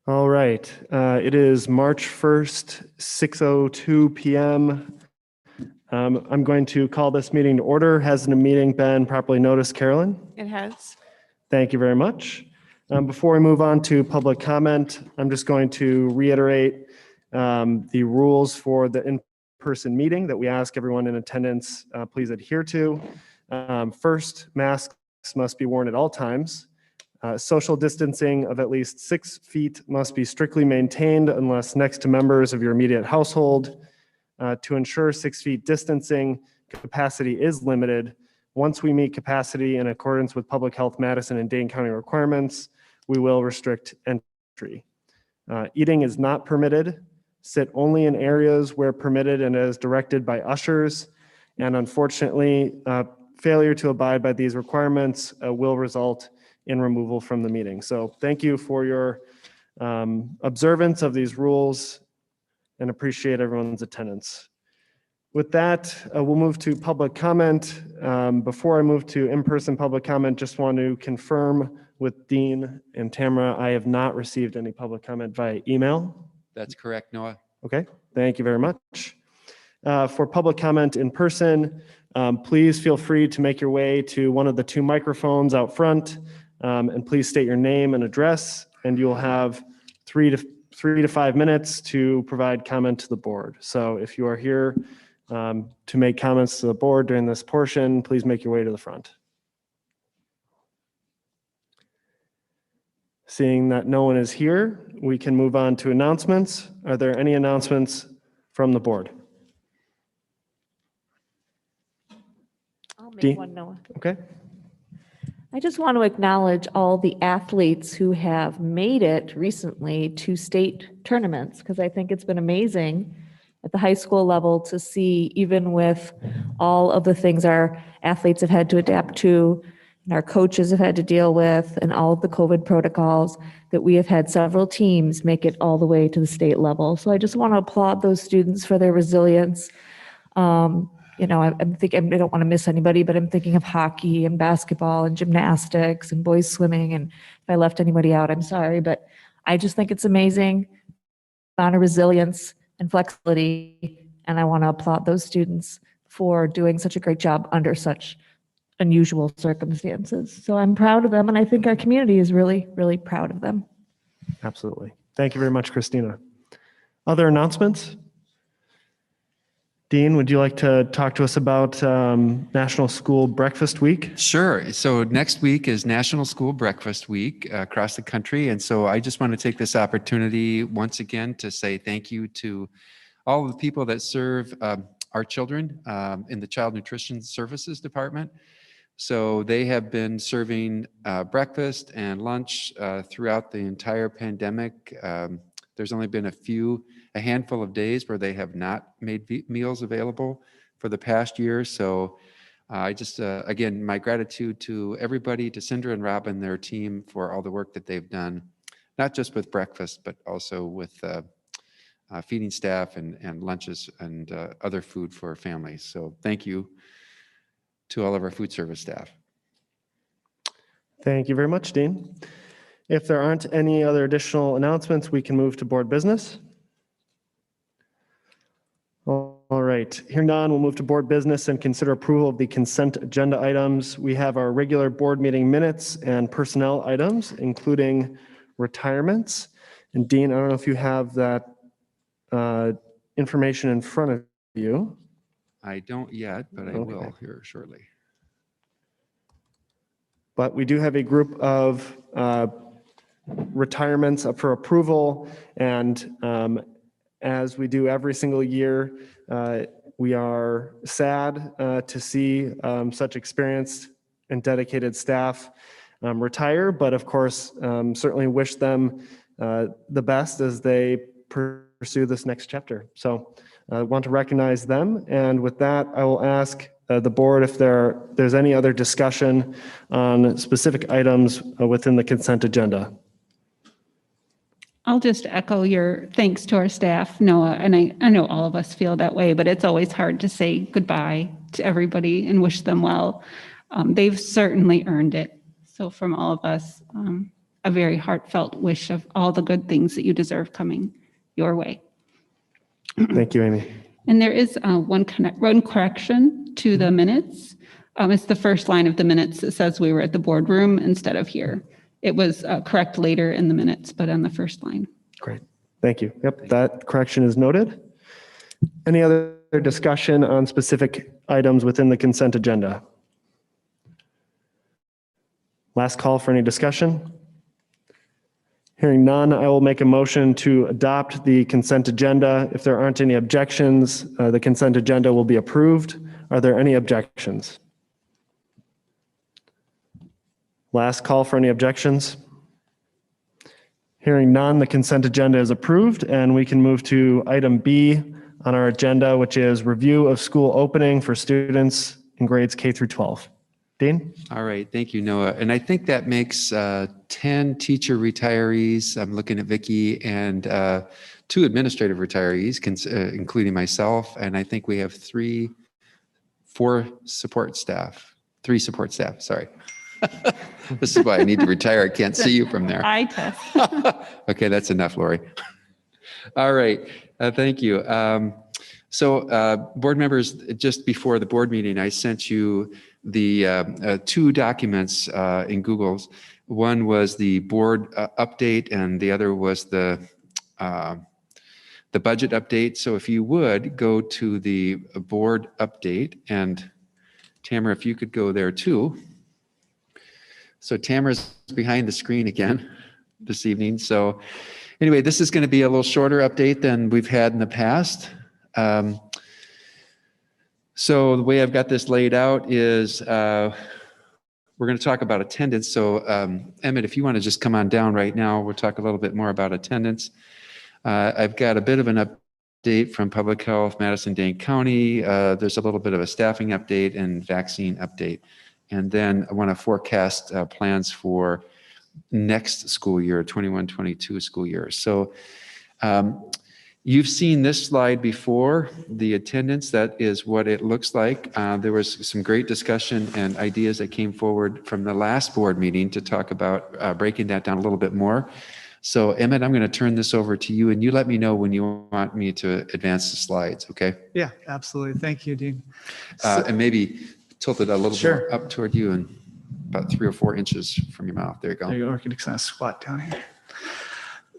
All right. It is March 1st, 6:02 p.m. I'm going to call this meeting to order. Has the meeting been properly noticed, Carolyn? It has. Thank you very much. Before we move on to public comment, I'm just going to reiterate the rules for the in-person meeting that we ask everyone in attendance please adhere to. First, masks must be worn at all times. Social distancing of at least 6 feet must be strictly maintained unless next to members of your immediate household. To ensure 6 feet distancing, capacity is limited. Once we meet capacity in accordance with Public Health Madison and Dane County requirements, we will restrict entry. Eating is not permitted. Sit only in areas where permitted and as directed by ushers. And unfortunately, failure to abide by these requirements will result in removal from the meeting. So thank you for your observance of these rules and appreciate everyone's attendance. With that, we'll move to public comment. Before I move to in-person public comment, just want to confirm with Dean and Tamara, I have not received any public comment via email. That's correct, Noah. Okay, thank you very much. For public comment in person, please feel free to make your way to one of the 2 microphones out front, and please state your name and address, and you'll have 3 to 5 minutes to provide comment to the board. So if you are here to make comments to the board during this portion, please make your way to the front. Seeing that no one is here, we can move on to announcements. Are there any announcements from the board? I'll Dee? make one, Noah. Okay. I just want to acknowledge all the athletes who have made it recently to state tournaments, because I think it's been amazing at the high school level to see, even with all of the things our athletes have had to adapt to and our coaches have had to deal with and all of the COVID protocols, that we have had several teams make it all the way to the state level. So I just want to applaud those students for their resilience. You know, I'm thinking, I don't want to miss anybody, but I'm thinking of hockey and basketball and gymnastics and boys swimming. And if I left anybody out, I'm sorry, but I just think it's amazing amount of resilience and flexibility. And I want to applaud those students for doing such a great job under such unusual circumstances. So I'm proud of them. And I think our community is really, really proud of them. Absolutely. Thank you very much, Christina. Other announcements? Dean, would you like to talk to us about National School Breakfast Week? Sure. So next week is National School Breakfast Week across the country. And so I just want to take this opportunity once again to say thank you to all of the people that serve our children in the Child Nutrition Services Department. So they have been serving breakfast and lunch throughout the entire pandemic. There's only been a handful of days where they have not made meals available for the past year. So I just, again, my gratitude to everybody, to Cinder and Rob and their team for all the work that they've done, not just with breakfast, but also with feeding staff and lunches and other food for families. So thank you to all of our food service staff. Thank you very much, Dean. If there aren't any other additional announcements, we can move to board business. All right, hearing none, we'll move to board business and consider approval of the consent agenda items. We have our regular board meeting minutes and personnel items, including retirements. And Dean, I don't know if you have that information in front of you. I don't yet, but I will here shortly. But we do have a group of retirements up for approval, and as we do every single year, we are sad to see such experienced and dedicated staff retire, but of course, certainly wish them the best as they pursue this next chapter. So I want to recognize them, and with that, I will ask the board if there's any other discussion on specific items within the consent agenda. I'll just echo your thanks to our staff, Noah, and I know all of us feel that way, but it's always hard to say goodbye to everybody and wish them well. They've certainly earned it. So from all of us, a very heartfelt wish of all the good things that you deserve coming your way. Thank you, Amy. And there is one correction to the minutes. It's the first line of the minutes. It says we were at the boardroom instead of here. It was correct later in the minutes, but on the first line. Great. Thank you. Yep, that correction is noted. Any other discussion on specific items within the consent agenda? Last call for any discussion. Hearing none, I will make a motion to adopt the consent agenda. If there aren't any objections, the consent agenda will be approved. Are there any objections? Last call for any objections. Hearing none, the consent agenda is approved, and we can move to item B on our agenda, which is review of school opening for students in grades K through 12. Dean? All right, thank you, Noah. And I think that makes 10 teacher retirees. I'm looking at Vicky, and 2 administrative retirees, including myself. And I think we have 3 support staff, sorry. This is why I need to retire. I can't see you from there. Eye test. Okay, that's enough, Lori. All right, thank you. So board members, just before the board meeting, I sent you the 2 documents in Google's. One was the board update, and the other was the budget update. So if you would go to the board update, and Tamara, if you could go there too. So Tamara's behind the screen again this evening. So anyway, this is going to be a little shorter update than we've had in the past. So the way I've got this laid out is we're going to talk about attendance. So Emmett, if you want to just come on down right now, we'll talk a little bit more about attendance. I've got a bit of an update from Public Health, Madison-Dane County. There's a little bit of a staffing update and vaccine update. And then I want to forecast plans for next school year, 21-22 school year. So you've seen this slide before, the attendance. That is what it looks like. There was some great discussion and ideas that came forward from the last board meeting to talk about breaking that down a little bit more. So Emmett, I'm going to turn this over to you, and you let me know when you want me to advance the slides, okay? Yeah, absolutely. Thank you, Dean. And maybe tilt it a little Sure. more up toward you and about 3 or 4 inches from your mouth. There you go. There you go. We can kind of squat down here.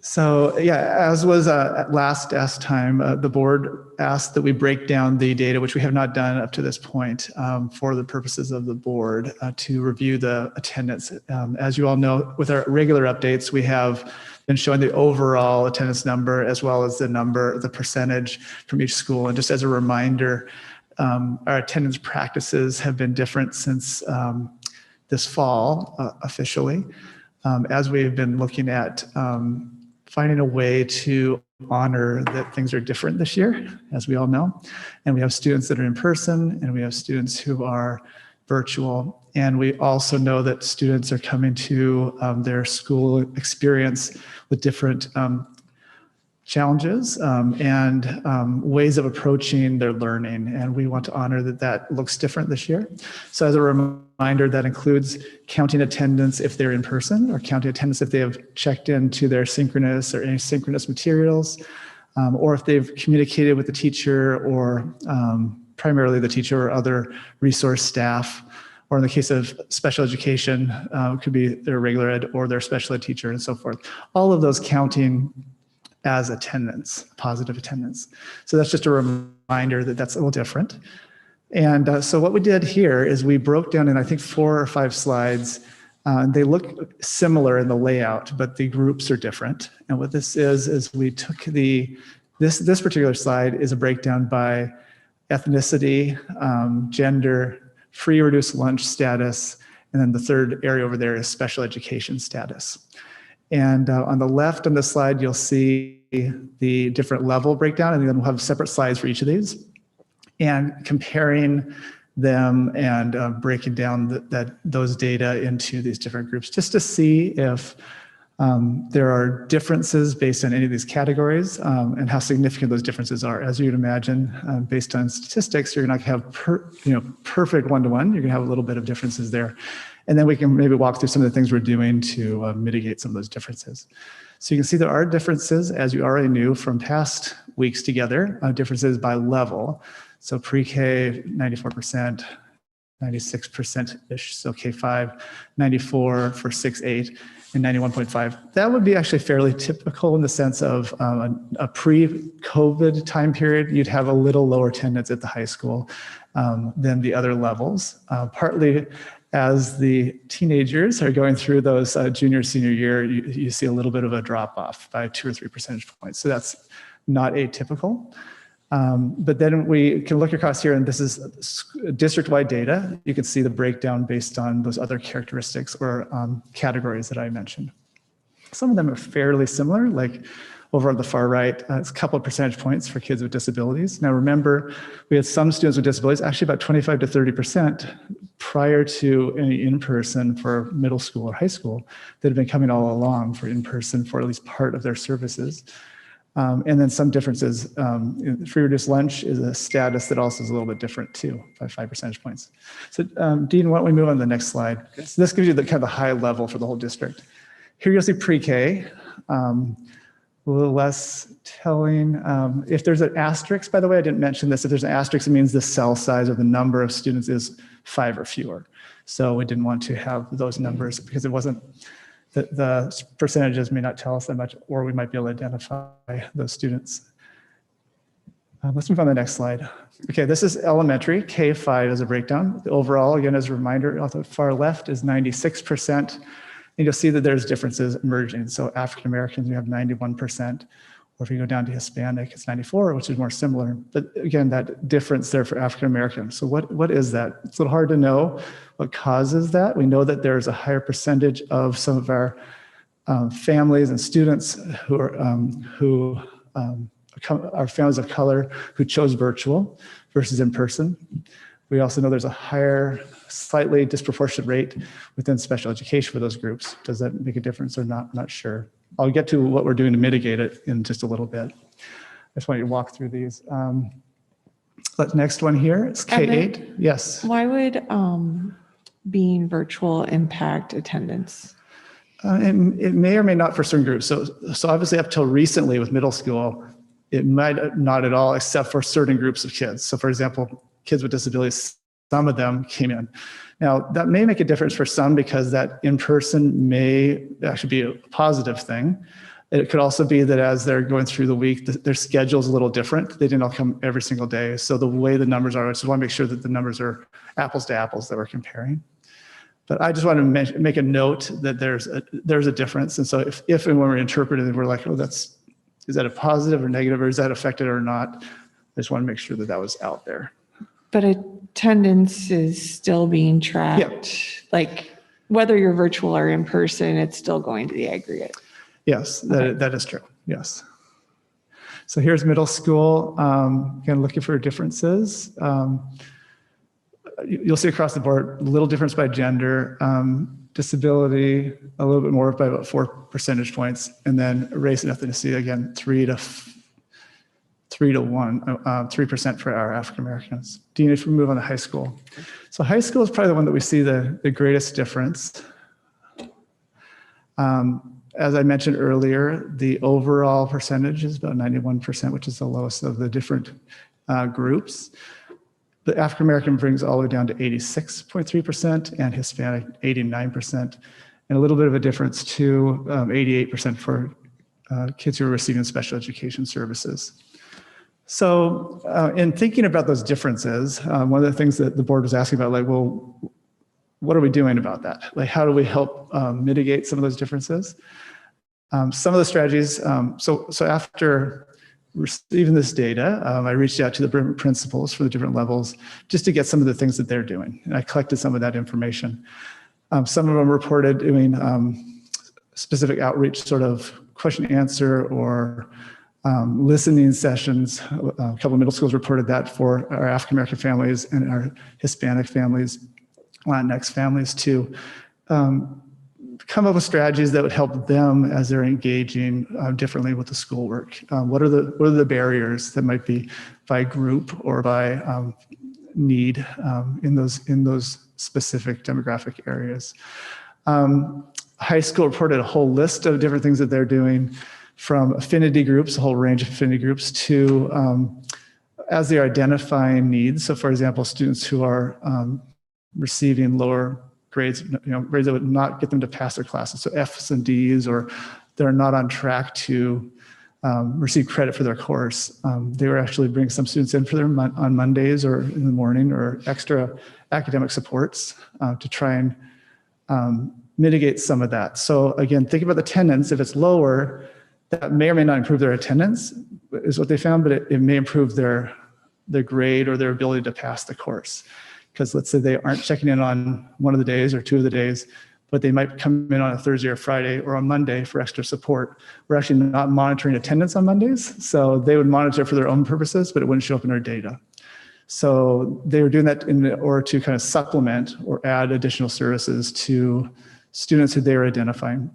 So yeah, as was at last time, the board asked that we break down the data, which we have not done up to this point, for the purposes of the board to review the attendance. As you all know, with our regular updates, we have been showing the overall attendance number as well as the percentage from each school. And just as a reminder, our attendance practices have been different since this fall officially, as we've been looking at finding a way to honor that things are different this year, as we all know. And we have students that are in person, and we have students who are virtual. And we also know that students are coming to their school experience with different challenges and ways of approaching their learning. And we want to honor that looks different this year. So as a reminder, that includes counting attendance if they're in person, or counting attendance if they have checked into their synchronous or asynchronous materials, or if they've communicated with the teacher, or primarily the teacher or other resource staff, or in the case of special education, it could be their regular ed or their special ed teacher and so forth. All of those counting as attendance, positive attendance. So that's just a reminder that that's a little different. And so what we did here is we broke down in, I think, 4 or 5 slides. They look similar in the layout, but the groups are different. And what this is we took this particular slide is a breakdown by ethnicity, gender, free or reduced lunch status, and then the third area over there is special education status. And on the left on this slide, you'll see the different level breakdown, and then we'll have separate slides for each of these. And comparing them and breaking down those data into these different groups, just to see if there are differences based on any of these categories and how significant those differences are. As you'd imagine, based on statistics, you're not going to have perfect one-to-one. You're going to have a little bit of differences there. And then we can maybe walk through some of the things we're doing to mitigate some of those differences. So you can see there are differences, as you already knew from past weeks together, differences by level. So pre-K, 94%, 96%-ish, so K5, 94 for 6-8, and 91.5. That would be actually fairly typical in the sense of a pre-COVID time period. You'd have a little lower attendance at the high school than the other levels, partly as the teenagers are going through those junior, senior year, you see a little bit of a drop off by 2 or 3 percentage points. So that's not atypical. But then we can look across here, and this is district-wide data. You can see the breakdown based on those other characteristics or categories that I mentioned. Some of them are fairly similar, like over on the far right, it's a couple of percentage points for kids with disabilities. Now remember, we had some students with disabilities, actually about 25 to 30% prior to any in-person for middle school or high school that have been coming all along for in-person for at least part of their services. And then some differences. Free reduced lunch is a status that also is a little bit different too, by 5 percentage points. So Dean, why don't we move on to the next slide? So this gives you the kind of the high level for the whole district. Here you'll see pre-K, a little less telling. If there's an asterisk, by the way, I didn't mention this. If there's an asterisk, it means the cell size or the number of students is 5 or fewer. So we didn't want to have those numbers because it wasn't, the percentages may not tell us that much, or we might be able to identify those students. Let's move on to the next slide. Okay, this is elementary, K5 as a breakdown. The overall, again, as a reminder, on the far left is 96%. And you'll see that there's differences emerging. So African Americans, we have 91%, or if you go down to Hispanic, it's 94, which is more similar. But again, that difference there for African Americans. So what is that? It's a little hard to know what causes that. We know that there's a higher percentage of some of our families and students who are families of color who chose virtual versus in person. We also know there's a higher, slightly disproportionate rate within special education for those groups. Does that make a difference or not? I'm not sure. I'll get to what we're doing to mitigate it in just a little bit. I just want you to walk through these. Next one here is K8. Evan, Yes. why would being virtual impact attendance? It may or may not for certain groups. So obviously up till recently with middle school, it might not at all, except for certain groups of kids. So for example, kids with disabilities, some of them came in. Now that may make a difference for some because that in-person may actually be a positive thing. It could also be that as they're going through the week, their schedule is a little different. They didn't all come every single day. So the way the numbers are, I just want to make sure that the numbers are apples to apples that we're comparing. But I just want to make a note that there's a difference. And so if and when we're interpreting, we're like, oh, is that a positive or negative, or is that affected or not? I just want to make sure that that was out there. But attendance is still being tracked. Yeah. Like whether you're virtual or in person, it's still going to the aggregate. Yes, that is true. Yes. So here's middle school. Again, looking for differences. You'll see across the board, little difference by gender, disability, a little bit more by about 4 percentage points, and then race and ethnicity, again, 3 to 1, 3% for our African Americans. Dean, if we move on to high school. So high school is probably the one that we see the greatest difference. As I mentioned earlier, the overall percentage is about 91%, which is the lowest of the different groups. The African American brings all the way down to 86.3% and Hispanic 89%, and a little bit of a difference to 88% for kids who are receiving special education services. So in thinking about those differences, one of the things that the board was asking about, like, well, what are we doing about that? Like, how do we help mitigate some of those differences? Some of the strategies, so after receiving this data, I reached out to the principals for the different levels just to get some of the things that they're doing. And I collected some of that information. Some of them reported doing specific outreach, sort of question and answer or listening sessions. A couple of middle schools reported that for our African American families and our Hispanic families, Latinx families to come up with strategies that would help them as they're engaging differently with the schoolwork. What are the barriers that might be by group or by need in those specific demographic areas. High school reported a whole list of different things that they're doing, from affinity groups, a whole range of affinity groups, to as they're identifying needs. So for example, students who are receiving lower grades, grades that would not get them to pass their classes, so F's and D's, or they're not on track to receive credit for their course. They were actually bringing some students in for their on Mondays or in the morning, or extra academic supports to try and mitigate some of that. So again, think about the attendance. If it's lower, that may or may not improve their attendance, is what they found, but it may improve their grade or their ability to pass the course. Because let's say they aren't checking in on one of the days or two of the days, but they might come in on a Thursday or Friday or on Monday for extra support. We're actually not monitoring attendance on Mondays, so they would monitor for their own purposes, but it wouldn't show up in our data. So they were doing that in order to kind of supplement or add additional services to students who they were identifying.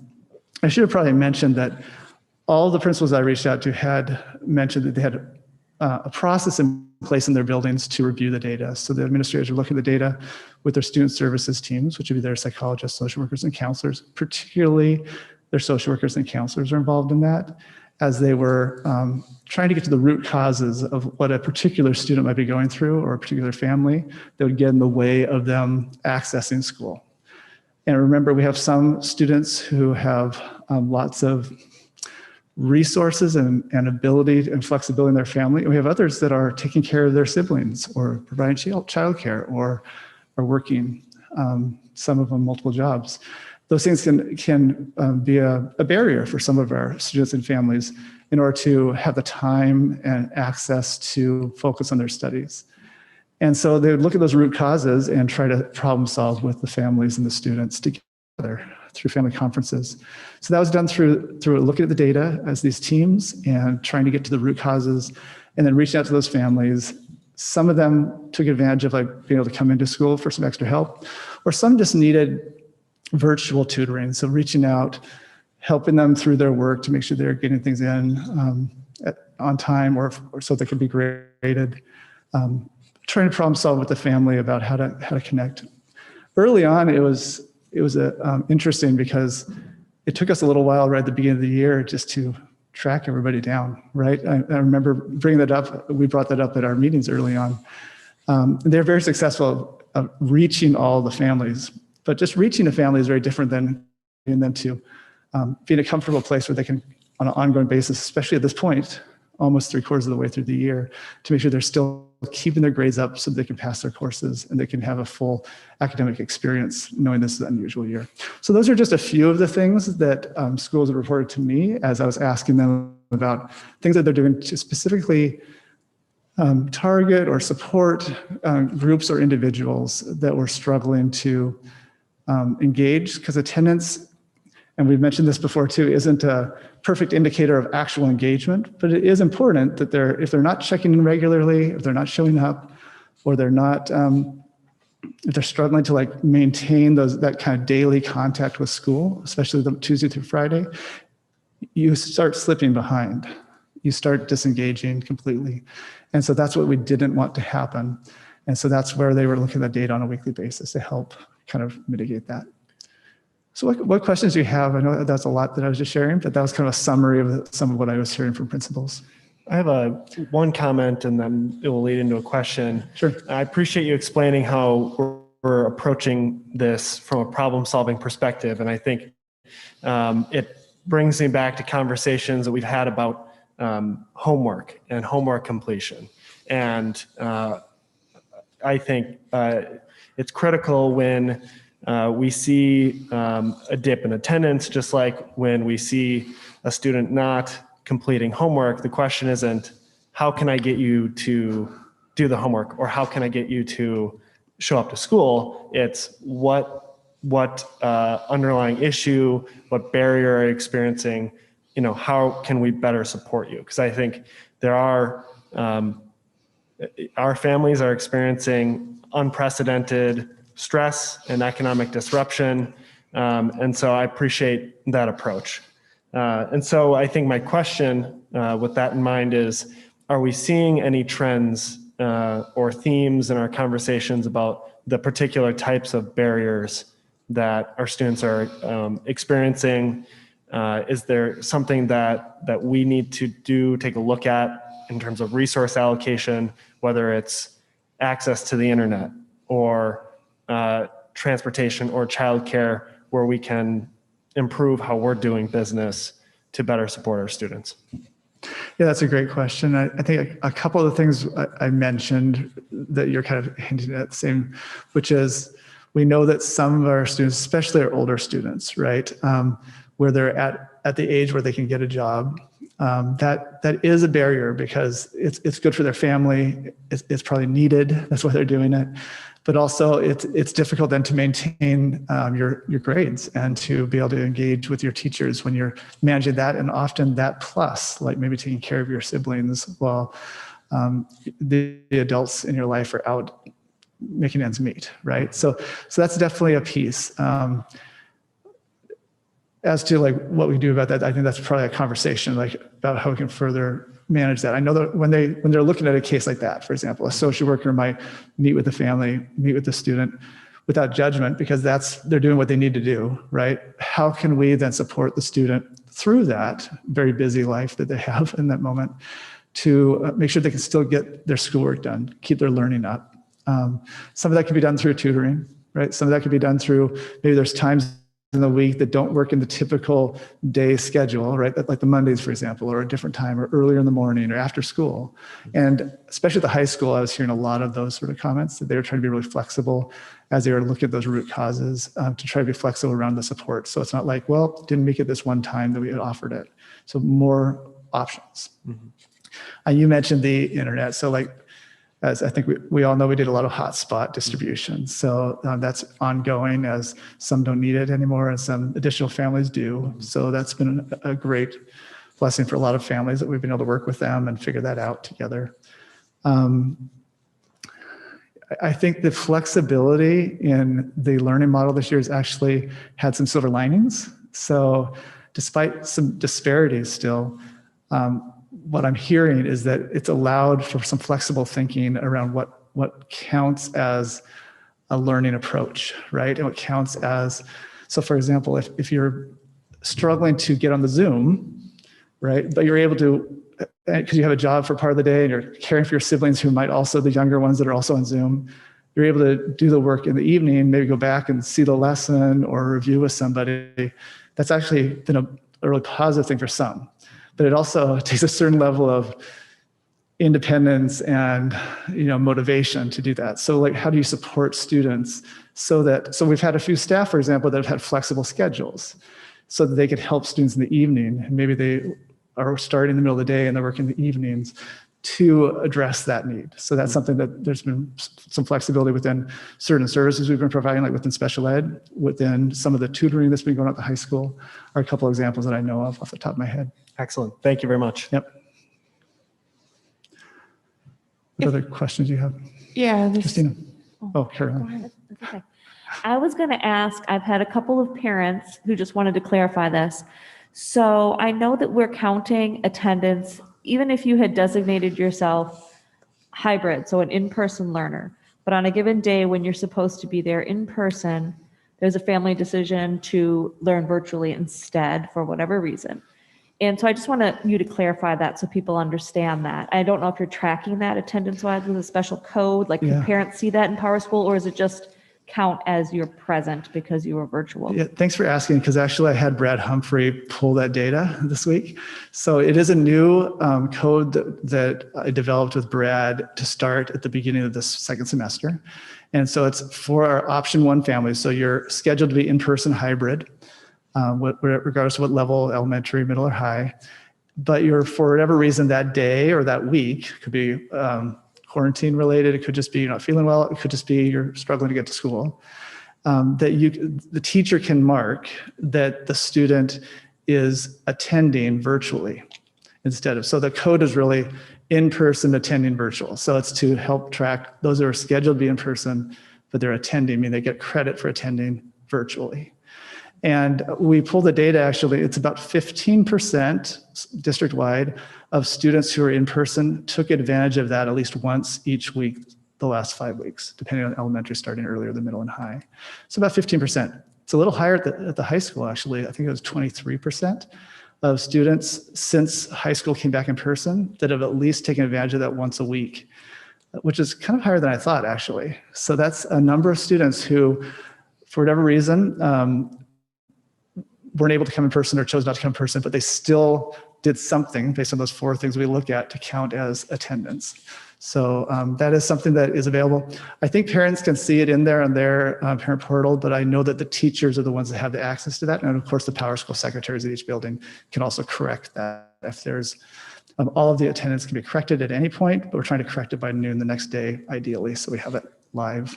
I should have probably mentioned that all the principals I reached out to had mentioned that they had a process in place in their buildings to review the data. So the administrators are looking at the data with their student services teams, which would be their psychologists, social workers, and counselors. Particularly their social workers and counselors are involved in that, as they were trying to get to the root causes of what a particular student might be going through, or a particular family that would get in the way of them accessing school. And remember, we have some students who have lots of resources and ability and flexibility in their family. And we have others that are taking care of their siblings, or providing childcare, or are working, some of them multiple jobs. Those things can be a barrier for some of our students and families in order to have the time and access to focus on their studies. And so they would look at those root causes and try to problem solve with the families and the students together through family conferences. So that was done through looking at the data as these teams and trying to get to the root causes, and then reaching out to those families. Some of them took advantage of being able to come into school for some extra help, or some just needed virtual tutoring. So reaching out, helping them through their work to make sure they're getting things in on time, or so they could be graded. Trying to problem solve with the family about how to connect. Early on, it was interesting because it took us a little while right at the beginning of the year just to track everybody down, right? I remember bringing that up. We brought that up at our meetings early on. They're very successful at reaching all the families, but just reaching a family is very different than getting them to be in a comfortable place where they can, on an ongoing basis, especially at this point, almost 3/4 of the way through the year, to make sure they're still keeping their grades up so they can pass their courses and they can have a full academic experience knowing this is an unusual year. So those are just a few of the things that schools have reported to me as I was asking them about things that they're doing to specifically target or support groups or individuals that were struggling to engage, because attendance, and we've mentioned this before too, isn't a perfect indicator of actual engagement, but it is important that if they're not checking in regularly, if they're not showing up, or they're not, if they're struggling to maintain that kind of daily contact with school, especially the Tuesday through Friday, you start slipping behind. You start disengaging completely. And so that's what we didn't want to happen. And so that's where they were looking at the data on a weekly basis to help kind of mitigate that. So what questions do you have? I know that's a lot that I was just sharing, but that was kind of a summary of some of what I was hearing from principals. I have one comment, and then it will lead into a question. Sure. I appreciate you explaining how we're approaching this from a problem-solving perspective, and I think it brings me back to conversations that we've had about homework and homework completion. And I think it's critical when we see a dip in attendance, just like when we see a student not completing homework. The question isn't, how can I get you to do the homework, or how can I get you to show up to school? It's what underlying issue, what barrier are you experiencing? How can we better support you? Because I think there are, our families are experiencing unprecedented stress and economic disruption. And so I appreciate that approach. And so I think my question with that in mind is, are we seeing any trends or themes in our conversations about the particular types of barriers that our students are experiencing. Is there something that we need to do, take a look at in terms of resource allocation, whether it's access to the internet or transportation or childcare, where we can improve how we're doing business to better support our students? Yeah, that's a great question. I think a couple of the things I mentioned that you're kind of hinting at the same, which is we know that some of our students, especially our older students, right, where they're at the age where they can get a job, that is a barrier because it's good for their family. It's probably needed. That's why they're doing it. But also it's difficult then to maintain your grades and to be able to engage with your teachers when you're managing that. And often that plus, like maybe taking care of your siblings while the adults in your life are out making ends meet, right? So that's definitely a piece. As to like what we do about that, I think that's probably a conversation like about how we can further manage that. I know that when they're looking at a case like that, for example, a social worker might meet with the family, meet with the student without judgment because they're doing what they need to do, right? How can we then support the student through that very busy life that they have in that moment to make sure they can still get their schoolwork done, keep their learning up? Some of that can be done through tutoring, right? Some of that could be done through, maybe there's times in the week that don't work in the typical day schedule, right? Like the Mondays, for example, or a different time or earlier in the morning or after school. And especially at the high school, I was hearing a lot of those sort of comments that they were trying to be really flexible as they were looking at those root causes to try to be flexible around the support. So it's not like, well, didn't make it this one time that we had offered it. So more options. Mm-hmm. You mentioned the internet. So like, as I think we all know, we did a lot of hotspot distribution. So that's ongoing as some don't need it anymore and some additional families do. So that's been a great blessing for a lot of families that we've been able to work with them and figure that out together. I think the flexibility in the learning model this year has actually had some silver linings. So despite some disparities still, what I'm hearing is that it's allowed for some flexible thinking around what counts as a learning approach, right? And what counts as, so for example, if you're struggling to get on the Zoom, right, but you're able to, because you have a job for part of the day and you're caring for your siblings who might also, the younger ones that are also on Zoom, you're able to do the work in the evening, maybe go back and see the lesson or review with somebody. That's actually been a really positive thing for some. But it also takes a certain level of independence and motivation to do that. So like, how do you support students so we've had a few staff, for example, that have had flexible schedules so that they could help students in the evening. And maybe they are starting in the middle of the day and they're working in the evenings to address that need. So that's something that there's been some flexibility within certain services we've been providing, like within special ed, within some of the tutoring that's been going on at the high school, are a couple of examples that I know of off the top of my head. Excellent. Thank you very much. Yep. What other questions do you have? Yeah. Christina. Oh, Caroline. That's okay. I was going to ask, I've had a couple of parents who just wanted to clarify this. So I know that we're counting attendance, even if you had designated yourself hybrid, so an in-person learner, but on a given day when you're supposed to be there in person, there's a family decision to learn virtually instead for whatever reason. And so I just want you to clarify that so people understand that. I don't know if you're tracking that attendance-wise with a special code, like can parents see that in PowerSchool, or is it just count as you're present because you were virtual? Yeah, thanks for asking, because actually I had Brad Humphrey pull that data this week. So it is a new code that I developed with Brad to start at the beginning of this second semester. And so it's for our option 1 families. So you're scheduled to be in-person hybrid, regardless of what level, elementary, middle, or high. But you're, for whatever reason, that day or that week, could be quarantine related, it could just be you're not feeling well, it could just be you're struggling to get to school, the teacher can mark that the student is attending virtually instead of, so the code is really in-person attending virtual. So it's to help track those that are scheduled to be in person, but they're attending, meaning they get credit for attending virtually. And we pull the data, actually, it's about 15% district-wide of students who are in person took advantage of that at least once each week the last 5 weeks, depending on elementary starting earlier, the middle and high. So about 15%. It's a little higher at the high school, actually. I think it was 23% of students since high school came back in person that have at least taken advantage of that once a week, which is kind of higher than I thought, actually. So that's a number of students who, for whatever reason, weren't able to come in person or chose not to come in person, but they still did something based on those 4 things we look at to count as attendance. So that is something that is available. I think parents can see it in there on their parent portal, but I know that the teachers are the ones that have the access to that. And of course, the Power School secretaries at each building can also correct that. If there's, all of the attendance can be corrected at any point, but we're trying to correct it by noon the next day, ideally, so we have it live.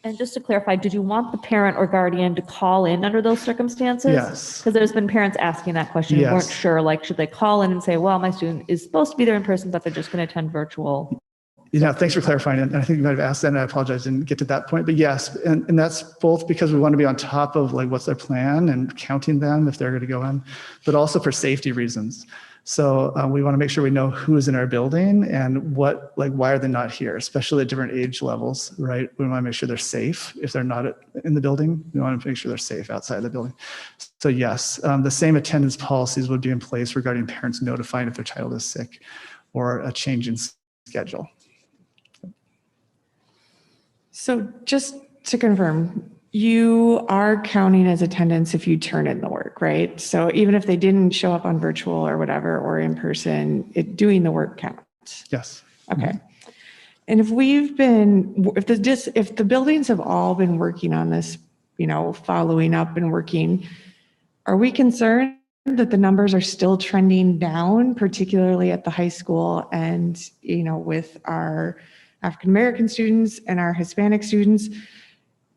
And just to clarify, did you want the parent or guardian to call in under those circumstances? Yes. Because there's been parents asking that question and weren't Yes. sure, like, should they call in and say, well, my student is supposed to be there in person, but they're just going to attend virtual? Thanks for clarifying. And I think you might have asked that, and I apologize, I didn't get to that point. But yes, and that's both because we want to be on top of like what's their plan and counting them if they're going to go in, but also for safety reasons. So we want to make sure we know who's in our building and what, like, why are they not here, especially at different age levels, right? We want to make sure they're safe. If they're not in the building, we want to make sure they're safe outside the building. So yes, the same attendance policies would be in place regarding parents notifying if their child is sick or a change in schedule. So just to confirm, you are counting as attendance if you turn in the work, right? So even if they didn't show up on virtual or whatever, or in person, doing the work counts. Yes. Okay. And if the buildings have all been working on this, following up and working, are we concerned that the numbers are still trending down, particularly at the high school and, with our African-American students and our Hispanic students?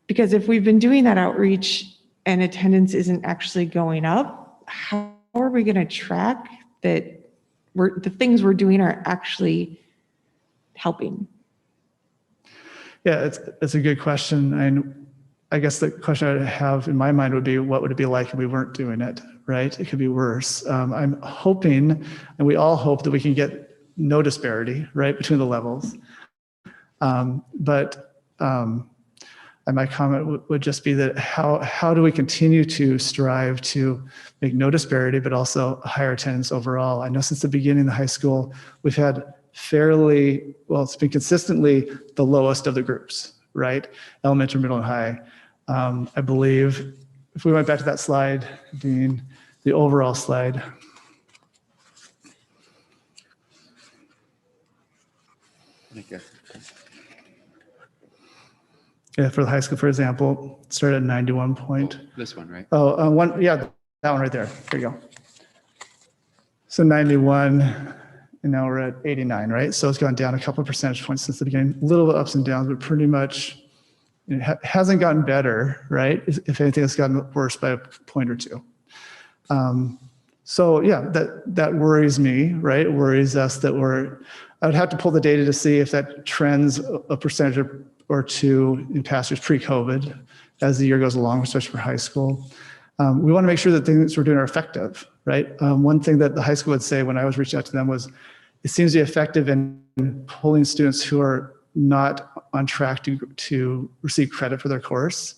Because if we've been doing that outreach and attendance isn't actually going up, how are we going to track that the things we're doing are actually helping? Yeah, it's a good question. And I guess the question I have in my mind would be, what would it be like if we weren't doing it, right? It could be worse. I'm hoping, and we all hope, that we can get no disparity, right, between the levels. And my comment would just be that how do we continue to strive to make no disparity, but also higher attendance overall? I know since the beginning of the high school, we've had it's been consistently the lowest of the groups, right? Elementary, middle, and high. I believe if we went back to that slide, Dean, the overall slide. Yeah, for the high school, for example, it started at 91 point. This one, right? Yeah, that one right there. There you go. So 91, and now we're at 89, right? So it's gone down a couple of percentage points since the beginning. A little bit ups and downs, but pretty much it hasn't gotten better, right? If anything, it's gotten worse by a point or two. So yeah, that worries me, right? It worries us that I would have to pull the data to see if that trends a percentage or two in past years pre-COVID as the year goes along, especially for high school. We want to make sure that things we're doing are effective, right? One thing that the high school would say when I was reaching out to them was, it seems to be effective in pulling students who are not on track to receive credit for their course,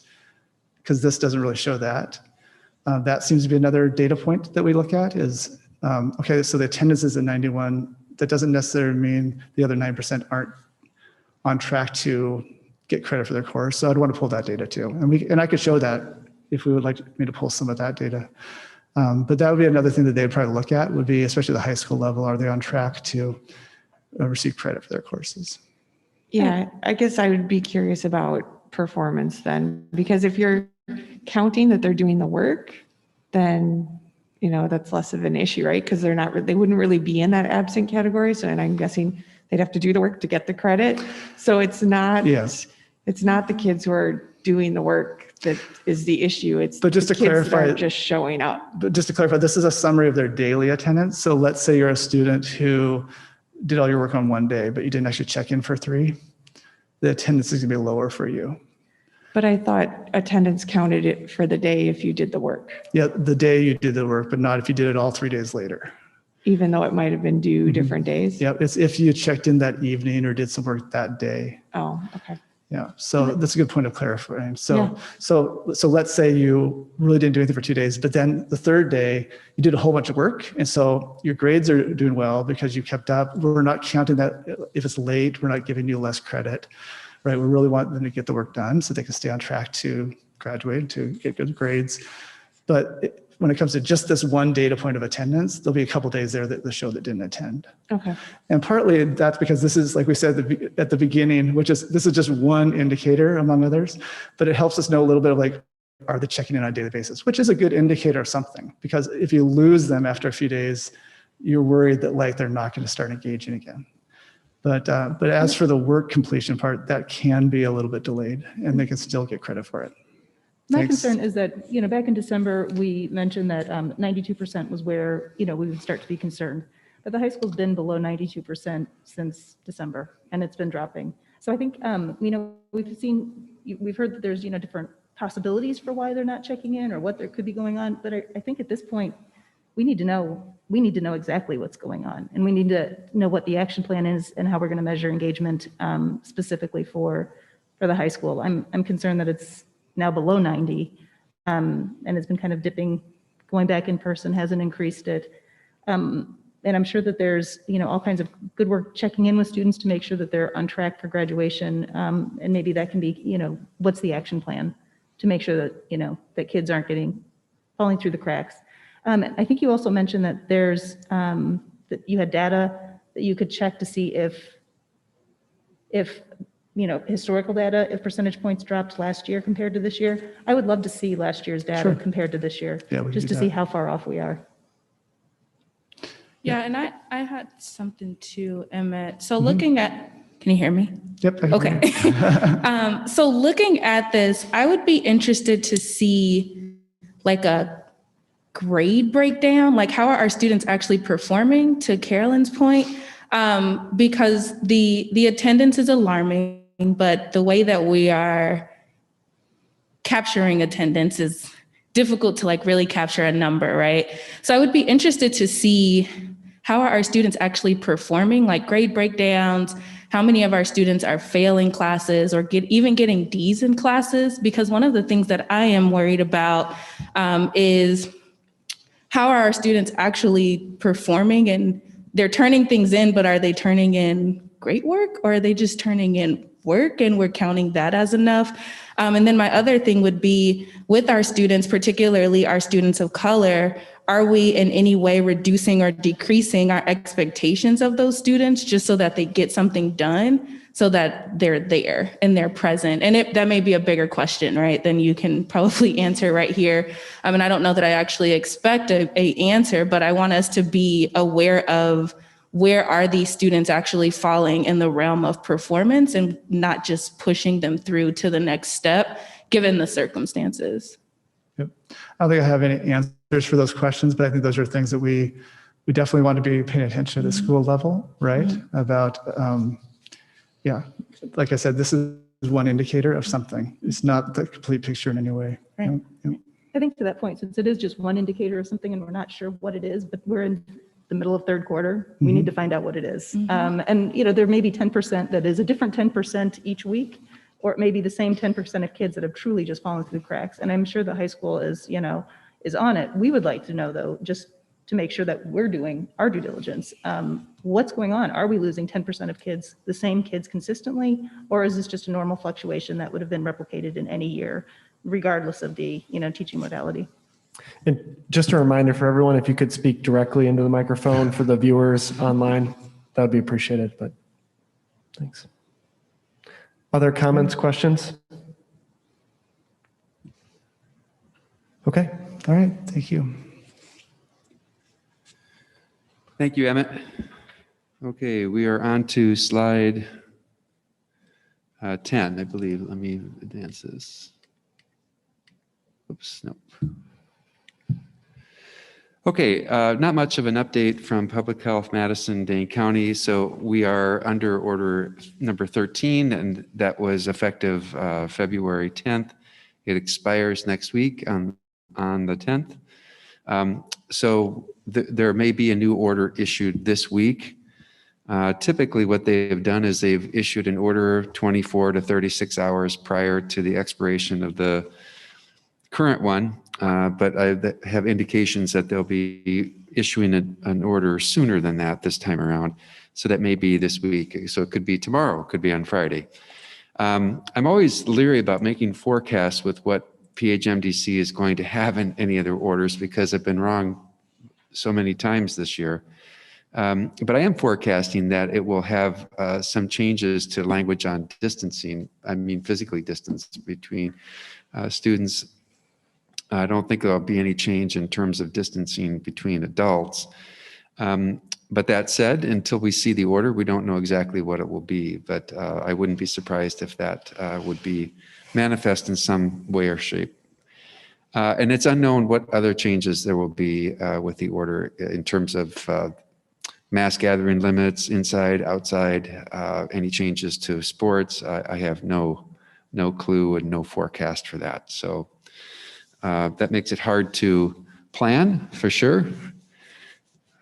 because this doesn't really show that. That seems to be another data point that we look at is, okay, so the attendance is at 91. That doesn't necessarily mean the other 9% aren't on track to get credit for their course. So I'd want to pull that data too. And I could show that if we would like me to pull some of that data. But that would be another thing that they'd probably look at, would be, especially the high school level, are they on track to receive credit for their courses? Yeah, I guess I would be curious about performance then, because if you're counting that they're doing the work, then that's less of an issue, right? Because they wouldn't really be in that absent category. So, and I'm guessing they'd have to do the work to get the credit. So it's not the kids who are doing the work that is the issue. It's the kids that are just showing up. But just to clarify, this is a summary of their daily attendance. So let's say you're a student who did all your work on one day, but you didn't actually check in for 3. The attendance is gonna be lower for you. But I thought attendance counted it for the day if you did the work. Yeah, the day you did the work, but not if you did it all 3 days later. even though it might have been due different days? Yeah, it's if you checked in that evening or did some work that day. Oh, okay. Yeah, so that's a good point of clarifying. Yeah. So let's say you really didn't do anything for 2 days, but then the third day you did a whole bunch of work, and so your grades are doing well because you kept up. We're not counting that if it's late. We're not giving you less credit, right? We really want them to get the work done so they can stay on track to graduate, to get good grades. But when it comes to just this one data point of attendance, there'll be a couple days there that show that didn't attend. Okay. And partly that's because this is, like we said at the beginning, this is just one indicator among others, but it helps us know a little bit of like, are they checking in on a daily basis, which is a good indicator of something. Because if you lose them after a few days, you're worried that like they're not going to start engaging again. But as for the work completion part, that can be a little bit delayed, and they can still get credit for it. My Thanks. concern is that, back in December, we mentioned that 92% was where, we would start to be concerned. But the high school's been below 92% since December, and it's been dropping. So I think, we've heard that there's, different possibilities for why they're not checking in or what there could be going on. But I think at this point, we need to know exactly what's going on. And we need to know what the action plan is and how we're going to measure engagement specifically for the high school. I'm concerned that it's now below 90, and it's been kind of dipping, going back in person, hasn't increased it. And I'm sure that there's, all kinds of good work checking in with students to make sure that they're on track for graduation. And maybe that can be, what's the action plan to make sure that, that kids aren't falling through the cracks. I think you also mentioned that there's, that you had data that you could check to see if historical data, if percentage points dropped last year compared to this year. I would love to see last year's data compared to this year, Yeah, we can just do to see that. how far off we are. Yeah, and I had something too, Emmett. So looking at, can you hear me? Yep. I can Okay. So looking at this, I would be interested to see like a grade breakdown, like how are our students actually performing, to Carolyn's point, because the attendance is alarming, but the way that we are capturing attendance is difficult to like really capture a number, right? So I would be interested to see how are our students actually performing, like grade breakdowns, how many of our students are failing classes or even getting D's in classes, because one of the things that I am worried about is how are our students actually performing, and they're turning things in, but are they turning in great work, or are they just turning in work and we're counting that as enough? And then my other thing would be with our students, particularly our students of color, are we in any way reducing or decreasing our expectations of those students just so that they get something done, so that they're there and they're present? And that may be a bigger question, right, than you can probably answer right here. I mean, I don't know that I actually expect a answer, but I want us to be aware of where are these students actually falling in the realm of performance and not just pushing them through to the next step, given the circumstances. Yep. I don't think I have any answers for those questions, but I think those are things that we definitely want to be paying attention to the school level, right? About, yeah, like I said, this is one indicator of something. It's not the complete picture in any way. Right. Yep. I think to that point, since it is just one indicator of something and we're not sure what it is, but we're in the middle of third quarter, we need to find out what it is. And there may be 10% that is a different 10% each week, or it may be the same 10% of kids that have truly just fallen through the cracks. And I'm sure the high school is on it. We would like to know, though, just to make sure that we're doing our due diligence. What's going on? Are we losing 10% of kids, the same kids consistently? Or is this just a normal fluctuation that would have been replicated in any year, regardless of the teaching modality? And just a reminder for everyone, if you could speak directly into the microphone for the viewers online, that would be appreciated, but thanks. Other comments, questions? Okay. All right. Thank you. Thank you, Emmett. Okay, we are on to slide 10, I believe. Let me advance this. Oops, nope. Okay, not much of an update from Public Health Madison-Dane County. So we are under order number 13, and that was effective February 10th. It expires next week on the 10th. So there may be a new order issued this week. Typically, what they have done is they've issued an order 24 to 36 hours prior to the expiration of the current one, but I have indications that they'll be issuing an order sooner than that this time around. So that may be this week. So it could be tomorrow, it could be on Friday. I'm always leery about making forecasts with what PHMDC is going to have in any of their orders because I've been wrong so many times this year. But I am forecasting that it will have some changes to language on distancing. I mean, physically distanced between students. I don't think there'll be any change in terms of distancing between adults. But that said, until we see the order, we don't know exactly what it will be. But I wouldn't be surprised if that would be manifest in some way or shape. And it's unknown what other changes there will be with the order in terms of mass gathering limits, inside, outside, any changes to sports. I have no clue and no forecast for that. So that makes it hard to plan for sure.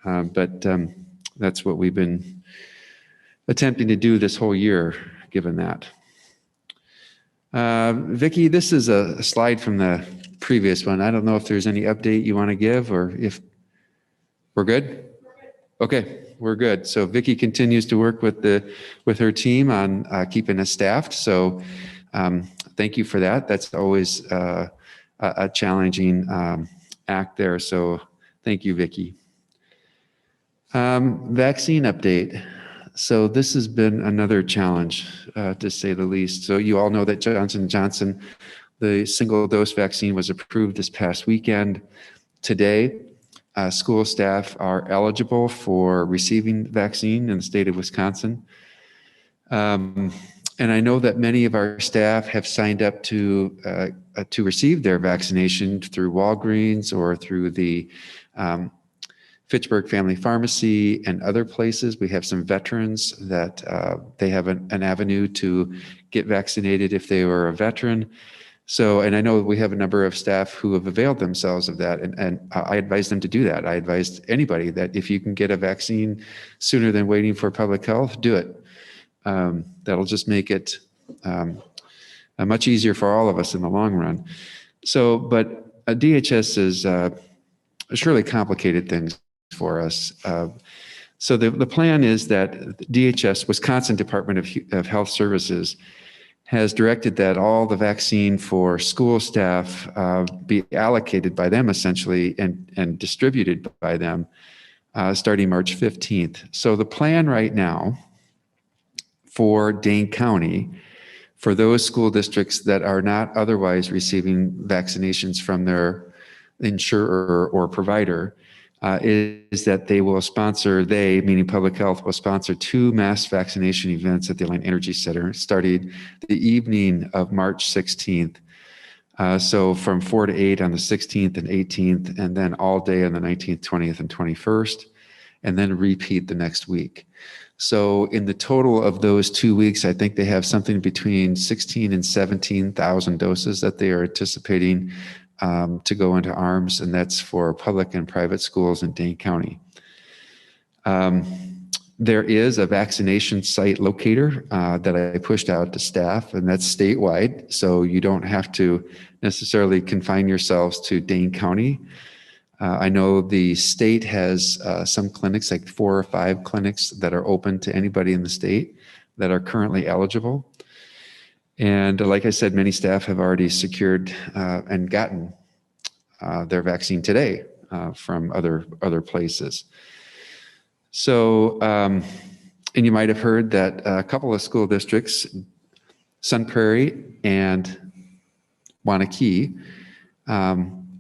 But that's what we've been attempting to do this whole year, given that. Vicki, this is a slide from the previous one. I don't know if there's any update you want to give or if we're good? Okay, we're good. So Vicki continues to work with her team on keeping us staffed. So thank you for that. That's always a challenging act there. So thank you, Vicki. Vaccine update. So this has been another challenge, to say the least. So you all know that Johnson & Johnson, the single dose vaccine was approved this past weekend. Today, school staff are eligible for receiving the vaccine in the state of Wisconsin. And I know that many of our staff have signed up to receive their vaccination through Walgreens or through the Fitchburg Family Pharmacy and other places. We have some veterans that they have an avenue to get vaccinated if they were a veteran. So, and I know we have a number of staff who have availed themselves of that, and I advise them to do that. I advise anybody that if you can get a vaccine sooner than waiting for public health, do it. That'll just make it much easier for all of us in the long run. So, but DHS is surely complicated things for us. So the plan is that DHS, Wisconsin Department of Health Services, has directed that all the vaccine for school staff be allocated by them essentially and distributed by them starting March 15th. So the plan right now for Dane County, for those school districts that are not otherwise receiving vaccinations from their insurer or provider, is that they will sponsor, meaning public health, will sponsor 2 mass vaccination events at the Alliant Energy Center starting the evening of March 16th. So from 4 to 8 on the 16th and 18th, and then all day on the 19th, 20th, and 21st, and then repeat the next week. So in the total of those 2 weeks, I think they have something between 16 and 17,000 doses that they are anticipating to go into arms, and that's for public and private schools in Dane County. There is a vaccination site locator that I pushed out to staff, and that's statewide, so you don't have to necessarily confine yourselves to Dane County. I know the state has some clinics, like 4 or 5 clinics that are open to anybody in the state that are currently eligible. And like I said, many staff have already secured and gotten their vaccine today from other places. So, and you might have heard that a couple of school districts, Sun Prairie and Wanakee,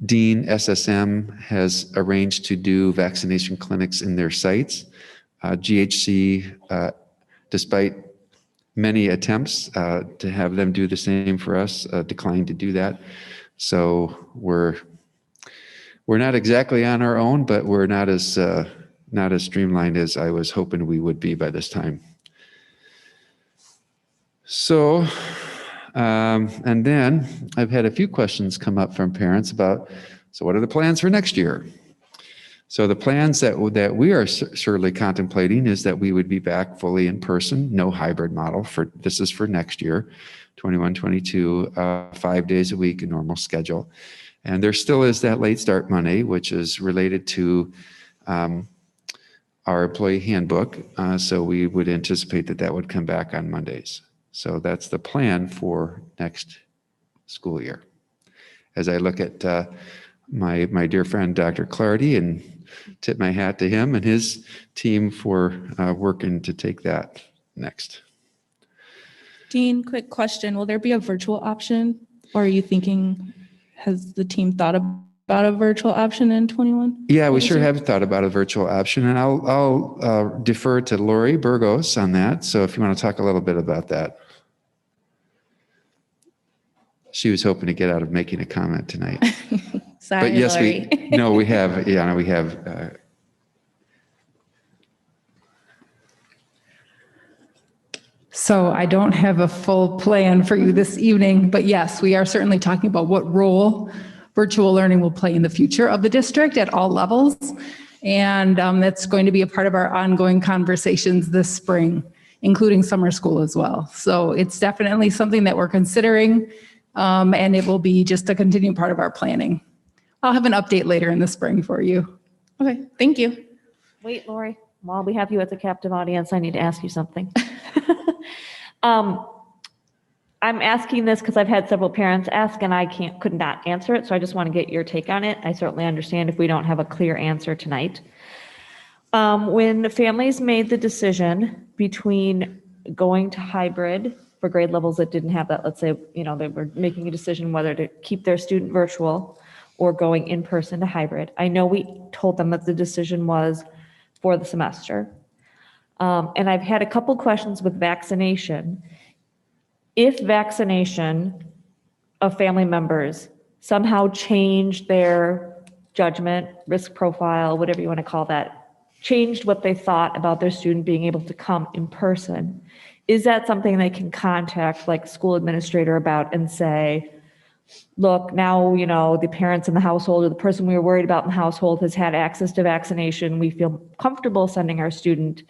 Dean SSM has arranged to do vaccination clinics in their sites. GHC, despite many attempts to have them do the same for us, declined to do that. So we're not exactly on our own, but we're not as streamlined as I was hoping we would be by this time. So, and then I've had a few questions come up from parents about, so what are the plans for next year? So the plans that we are surely contemplating is that we would be back fully in person, no hybrid model this is for next year, 21, 22, 5 days a week, a normal schedule. And there still is that late start Monday, which is related to our employee handbook. So we would anticipate that would come back on Mondays. So that's the plan for next school year. As I look at my dear friend, Dr. Clardy, and tip my hat to him and his team for working to take that next. Dean, quick question. Will there be a virtual option? Or are you thinking, has the team thought about a virtual option in 21? Yeah, we sure have thought about a virtual option, and I'll defer to Lori Burgos on that. So if you want to talk a little bit about that. She was hoping to get out of making a comment tonight. Sorry, but yes, Lori. we have, yeah, no, we have. So I don't have a full plan for you this evening, but yes, we are certainly talking about what role virtual learning will play in the future of the district at all levels. And that's going to be a part of our ongoing conversations this spring, including summer school as well. So it's definitely something that we're considering, and it will be just a continuing part of our planning. I'll have an update later in the spring for you. Okay, thank you. Wait, Lori, while we have you as a captive audience, I need to ask you something. I'm asking this because I've had several parents ask and I could not answer it. So I just want to get your take on it. I certainly understand if we don't have a clear answer tonight. When families made the decision between going to hybrid for grade levels that didn't have that, let's say, they were making a decision whether to keep their student virtual or going in person to hybrid. I know we told them that the decision was for the semester. And I've had a couple questions with vaccination. If vaccination of family members somehow changed their judgment, risk profile, whatever you want to call that, changed what they thought about their student being able to come in person, is that something they can contact like school administrator about and say, look, now, the parents in the household or the person we were worried about in the household has had access to vaccination. We feel comfortable sending our student.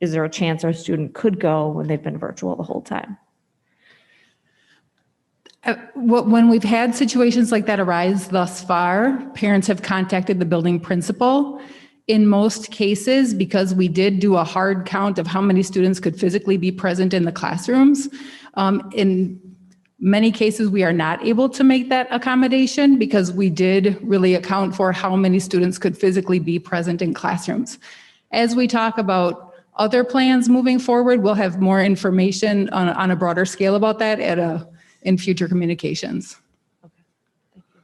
Is there a chance our student could go when they've been virtual the whole time? When we've had situations like that arise thus far, parents have contacted the building principal. In most cases, because we did do a hard count of how many students could physically be present in the classrooms, in many cases, we are not able to make that accommodation because we did really account for how many students could physically be present in classrooms. As we talk about other plans moving forward, we'll have more information on a broader scale about that in future communications. Okay, thank you.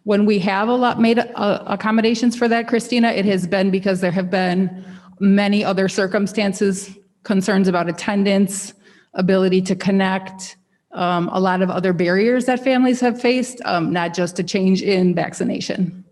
When we have made accommodations for that, Christina, it has been because there have been many other circumstances, concerns about attendance, ability to connect, a lot of other barriers that families have faced, not just a change in vaccination.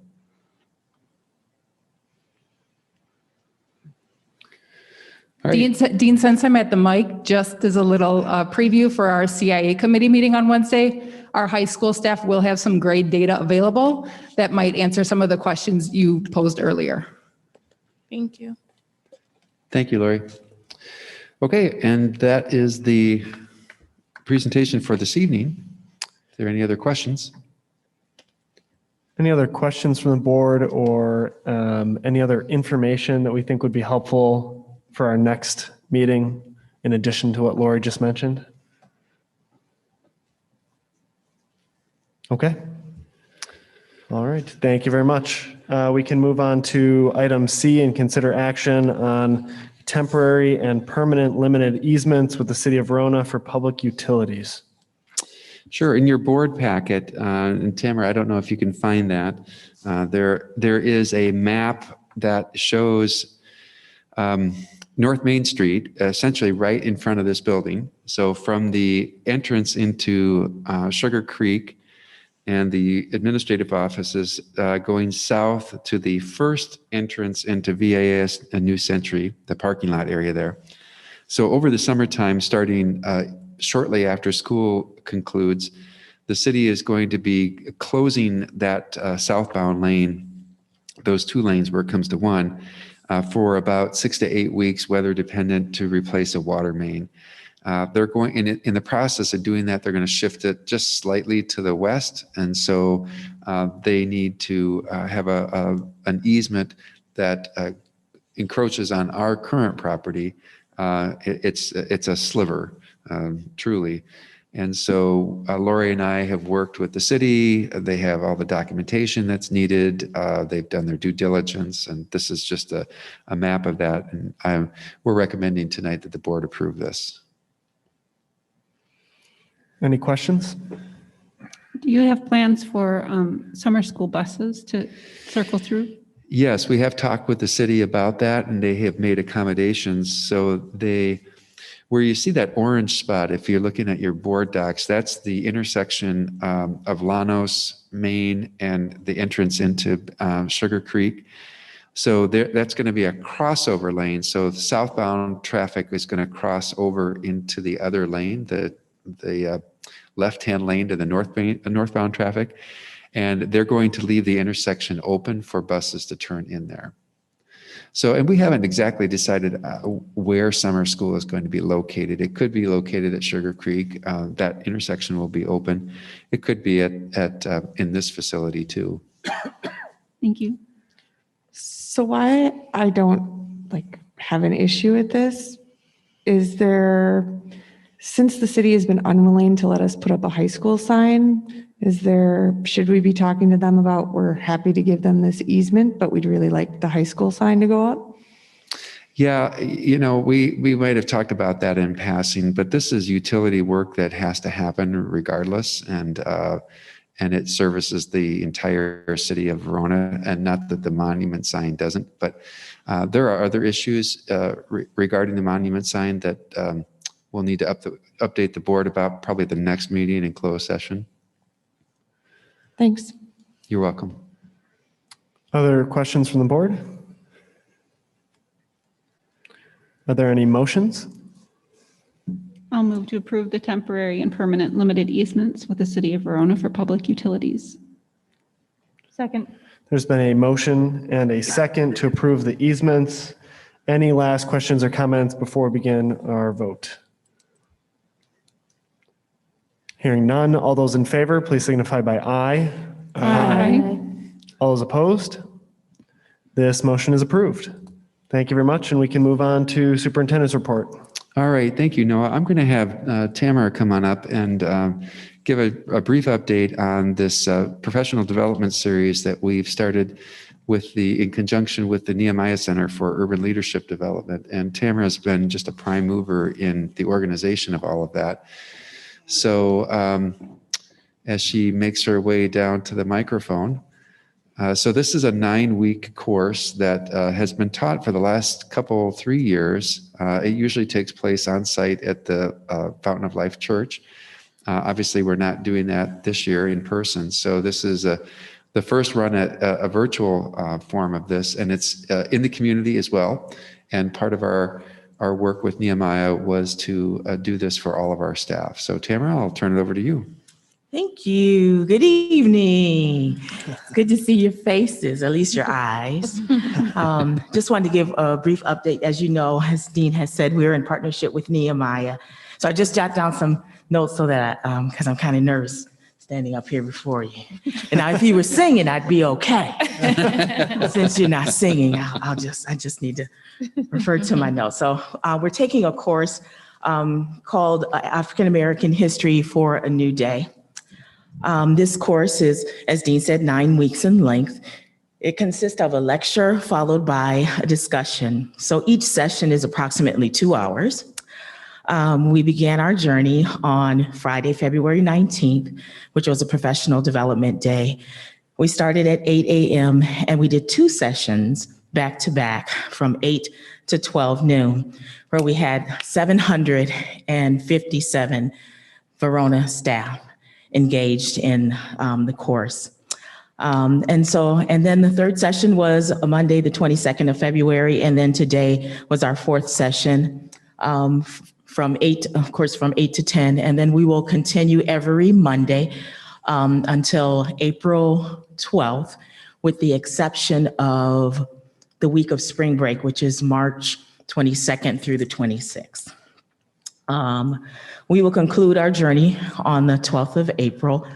All right. Dean, since I'm at the mic, just as a little preview for our CIA committee meeting on Wednesday, our high school staff will have some grade data available that might answer some of the questions you posed earlier. Thank you. Thank you, Lori. Okay, and that is the presentation for this evening. Are there any other questions? Any other questions from the board or any other information that we think would be helpful for our next meeting in addition to what Lori just mentioned? Okay. All right. Thank you very much. We can move on to item C and consider action on temporary and permanent limited easements with the city of Verona for public utilities. Sure. In your board packet, and Tamara, I don't know if you can find that. There is a map that shows North Main Street, essentially right in front of this building. So from the entrance into Sugar Creek and the administrative offices going south to the first entrance into VAS, a New Century, the parking lot area there. So over the summertime, starting shortly after school concludes, the city is going to be closing that southbound lane those 2 lanes where it comes to 1, for about 6 to 8 weeks, weather dependent, to replace a water main. They're going in the process of doing that. They're going to shift it just slightly to the west, and so they need to have an easement that encroaches on our current property. It's a sliver, truly. And so Lori and I have worked with the city. They have all the documentation that's needed. They've done their due diligence, and this is just a map of that. And we're recommending tonight that the board approve this. Any questions? Do you have plans for summer school buses to circle through? Yes, we have talked with the city about that, and they have made accommodations. So where you see that orange spot, if you're looking at your board docs, that's the intersection of Llanos, Maine, and the entrance into Sugar Creek. So that's going to be a crossover lane. So the southbound traffic is going to cross over into the other lane, the left-hand lane to the northbound traffic. And they're going to leave the intersection open for buses to turn in there. So, and we haven't exactly decided where summer school is going to be located. It could be located at Sugar Creek. That intersection will be open. It could be in this facility too. Thank you. So why I don't have an issue with this is since the city has been unwilling to let us put up a high school sign, should we be talking to them about, we're happy to give them this easement, but we'd really like the high school sign to go up? Yeah, we might have talked about that in passing, but this is utility work that has to happen regardless, and it services the entire city of Verona, and not that the monument sign doesn't, but there are other issues regarding the monument sign that we'll need to update the board about probably the next meeting in closed session. Thanks. You're welcome. Other questions from the board? Are there any motions? I'll move to approve the temporary and permanent limited easements with the city of Verona for public utilities. Second. There's been a motion and a second to approve the easements. Any last questions or comments before we begin our vote? Hearing none, all those in favor, please signify by aye. Aye. All those opposed? This motion is approved. Thank you very much, and we can move on to superintendent's report. All right, thank you, Noah. I'm going to have Tamara come on up and give a brief update on this professional development series that we've started in conjunction with the Nehemiah Center for Urban Leadership Development. And Tamara has been just a prime mover in the organization of all of that. So as she makes her way down to the microphone, so this is a 9-week course that has been taught for the last 3 years. It usually takes place on site at the Fountain of Life Church. Obviously, we're not doing that this year in person. So this is the first run at a virtual form of this, and it's in the community as well. And part of our work with Nehemiah was to do this for all of our staff. So Tamara, I'll turn it over to you. Thank you. Good evening. It's good to see your faces, at least your eyes. Just wanted to give a brief update. As you know, as Dean has said, we're in partnership with Nehemiah. So I just jot down some notes so that, because I'm kind of nervous standing up here before you. And now if you were singing, I'd be okay. Since you're not singing, I just need to refer to my notes. So we're taking a course called African American History for a New Day. This course is, as Dean said, 9 weeks in length. It consists of a lecture followed by a discussion. So each session is approximately 2 hours. We began our journey on Friday, February 19th, which was a professional development day. We started at 8 a.m. and we did 2 sessions back to back from 8 to 12 noon, where we had 757 Verona staff engaged in the course. And then the third session was a Monday, the 22nd of February. And then today was our 4th session from 8 to 10. And then we will continue every Monday until April 12th, with the exception of the week of spring break, which is March 22nd through the 26th. We will conclude our journey on the 12th of April.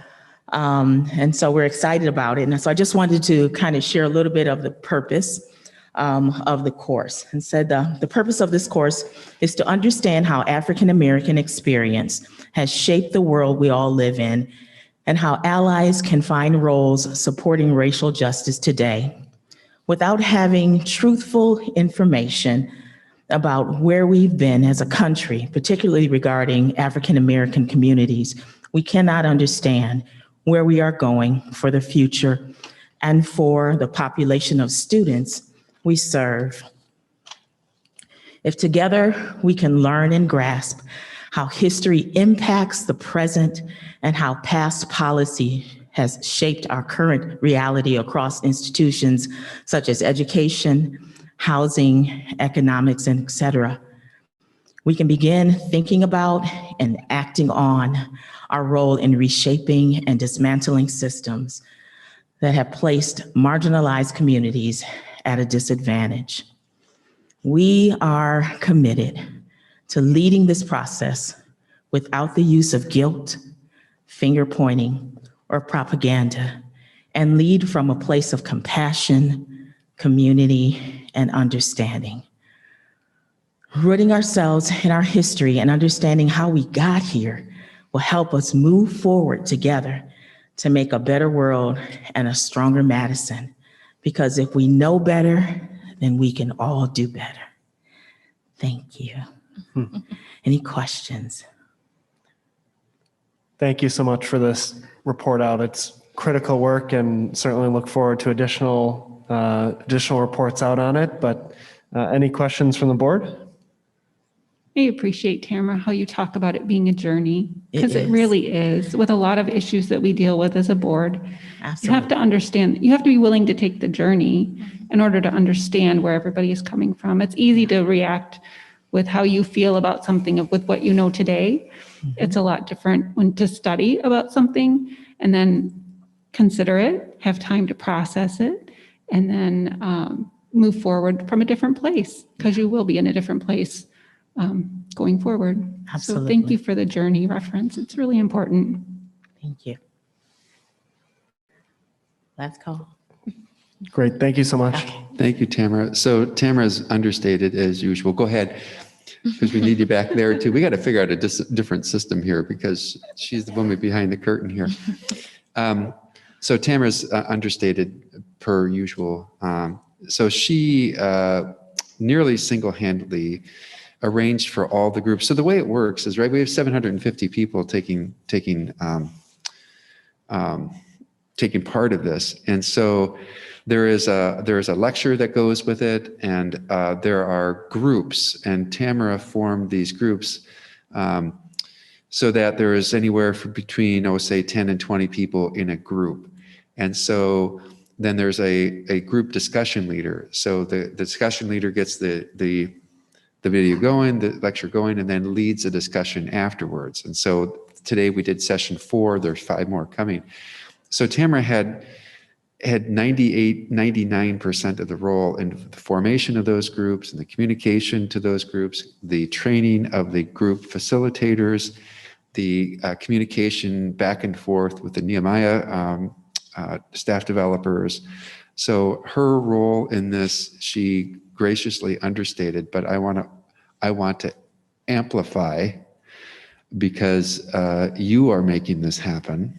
And so we're excited about it. And so I just wanted to kind of share a little bit of the purpose of the course, and said the purpose of this course is to understand how African-American experience has shaped the world we all live in and how allies can find roles supporting racial justice today. Without having truthful information about where we've been as a country, particularly regarding African-American communities, we cannot understand where we are going for the future and for the population of students we serve. If together we can learn and grasp how history impacts the present and how past policy has shaped our current reality across institutions such as education, housing, economics, and et cetera, we can begin thinking about and acting on our role in reshaping and dismantling systems that have placed marginalized communities at a disadvantage. We are committed to leading this process without the use of guilt, finger pointing, or propaganda, and lead from a place of compassion, community, and understanding. Rooting ourselves in our history and understanding how we got here will help us move forward together to make a better world and a stronger Madison. Because if we know better, then we can all do better. Thank you. Any questions? Thank you so much for this report out. It's critical work, and certainly look forward to additional reports out on it. But any questions from the board? I appreciate, Tamara, how you talk about it being a journey, because it is. really is, with a lot of issues that we deal with as a board. Absolutely. You have to understand, you have to be willing to take the journey in order to understand where everybody is coming from. It's easy to react with how you feel about something with what you know today. It's a lot different when to study about something and then consider it, have time to process it, and then move forward from a different place, because you will be in a different place going forward. Absolutely. So thank you for the journey reference. It's really important. Thank you. Last call. Great, thank you so much. Thank you, Tamara. So Tamara's understated as usual. Go ahead, because we need you back there too. We got to figure out a different system here, because she's the woman behind the curtain here. So Tamara's understated per usual. So she nearly single-handedly arranged for all the groups. So the way it works is, right, we have 750 people taking part of this. And so there is a lecture that goes with it, and there are groups, and Tamara formed these groups so that there is anywhere from between, say 10 and 20 people in a group. And so then there's a group discussion leader. So the discussion leader gets the video going, the lecture going, and then leads a discussion afterwards. And so today we did session 4, there's 5 more coming. So Tamara had 99% of the role in the formation of those groups and the communication to those groups, the training of the group facilitators, the communication back and forth with the Nehemiah staff developers. So her role in this, she graciously understated, but I want to amplify, because you are making this happen.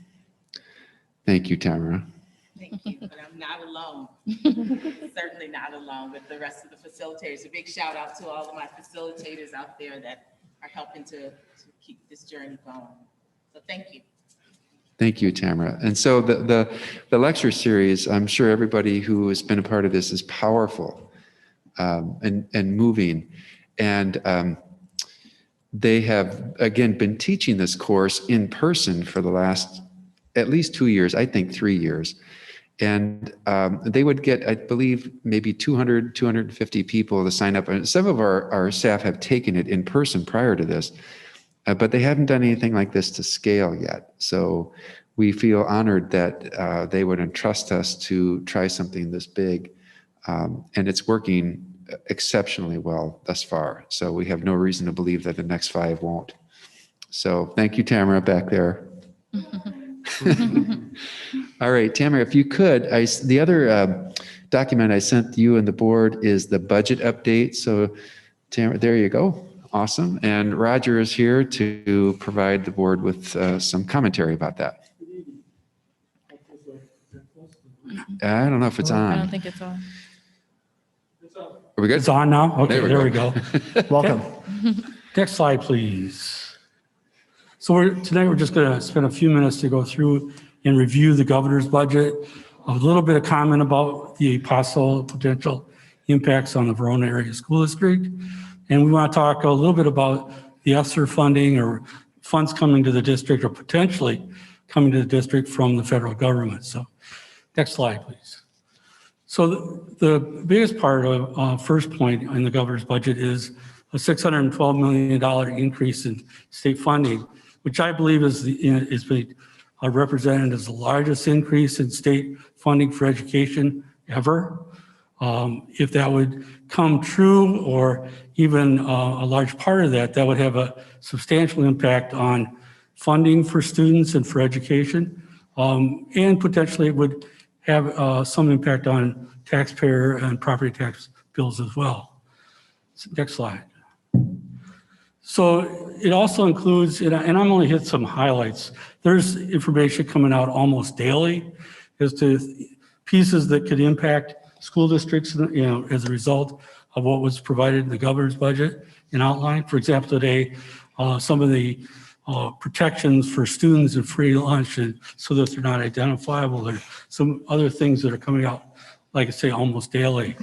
Thank you, Tamara. Thank you, but I'm not alone. Certainly not alone with the rest of the facilitators. A big shout out to all of my facilitators out there that are helping to keep this journey going. So thank you. Thank you, Tamara. And so the lecture series, I'm sure everybody who has been a part of this is powerful and moving. And they have, again, been teaching this course in person for the last at least 2 years, I think 3 years. And they would get, I believe, maybe 200, 250 people to sign up. And some of our staff have taken it in person prior to this, but they haven't done anything like this to scale yet. So we feel honored that they would entrust us to try something this big. And it's working exceptionally well thus far. So we have no reason to believe that the next 5 won't. So thank you, Tamara, back there. All right, Tamara, if you could, the other document I sent you and the board is the budget update. So Tamara, there you go. Awesome. And Roger is here to provide the board with some commentary about that. I don't know if it's on. I don't think it's on. Are we good? It's on now? Okay, there we go. Welcome. Next slide, please. So tonight we're just going to spend a few minutes to go through and review the governor's budget, a little bit of comment about the possible potential impacts on the Verona Area School District. And we want to talk a little bit about the ESSER funding or funds coming to the district or potentially coming to the district from the federal government. So next slide, please. So the biggest part of first point in the governor's budget is a $612 million increase in state funding, which I believe is been represented as the largest increase in state funding for education ever. If that would come true, or even a large part of that, that would have a substantial impact on funding for students and for education, and potentially it would have some impact on taxpayer and property tax bills as well. Next slide. So it also includes, and I'm only hit some highlights. There's information coming out almost daily as to pieces that could impact school districts, as a result of what was provided in the governor's budget and outlined. For example, today, some of the protections for students and free lunch, and so that they're not identifiable. There's some other things that are coming out, like I say, almost daily.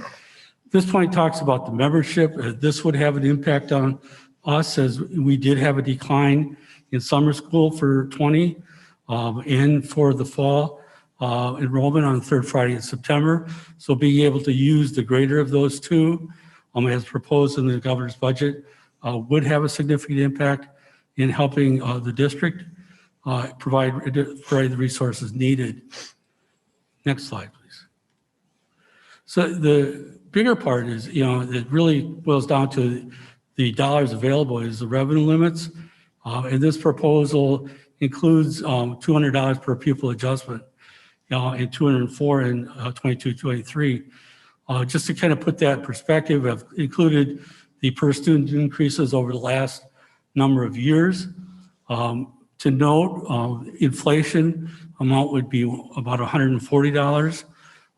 This point talks about the membership. This would have an impact on us, as we did have a decline in summer school for 20 and for the fall enrollment on the third Friday in September. So being able to use the greater of those two, as proposed in the governor's budget, would have a significant impact in helping the district provide the resources needed. Next slide, please. So the bigger part is, it really boils down to the dollars available is the revenue limits. And this proposal includes $200 per pupil adjustment, and $204 in 22-23. Just to kind of put that in perspective, I've included the per student increases over the last number of years. To note, inflation amount would be about $140.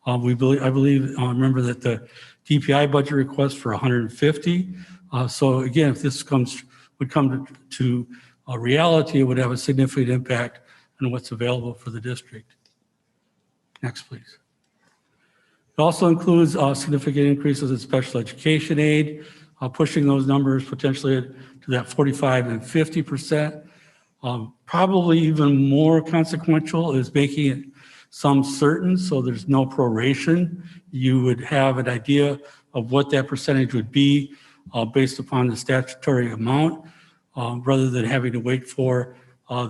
I remember that the DPI budget request for $150. So again, if this would come to a reality, it would have a significant impact on what's available for the district. Next, please. It also includes significant increases in special education aid, pushing those numbers potentially to that 45 and 50%. Probably even more consequential is making it some certain, so there's no proration. You would have an idea of what that percentage would be based upon the statutory amount, rather than having to wait for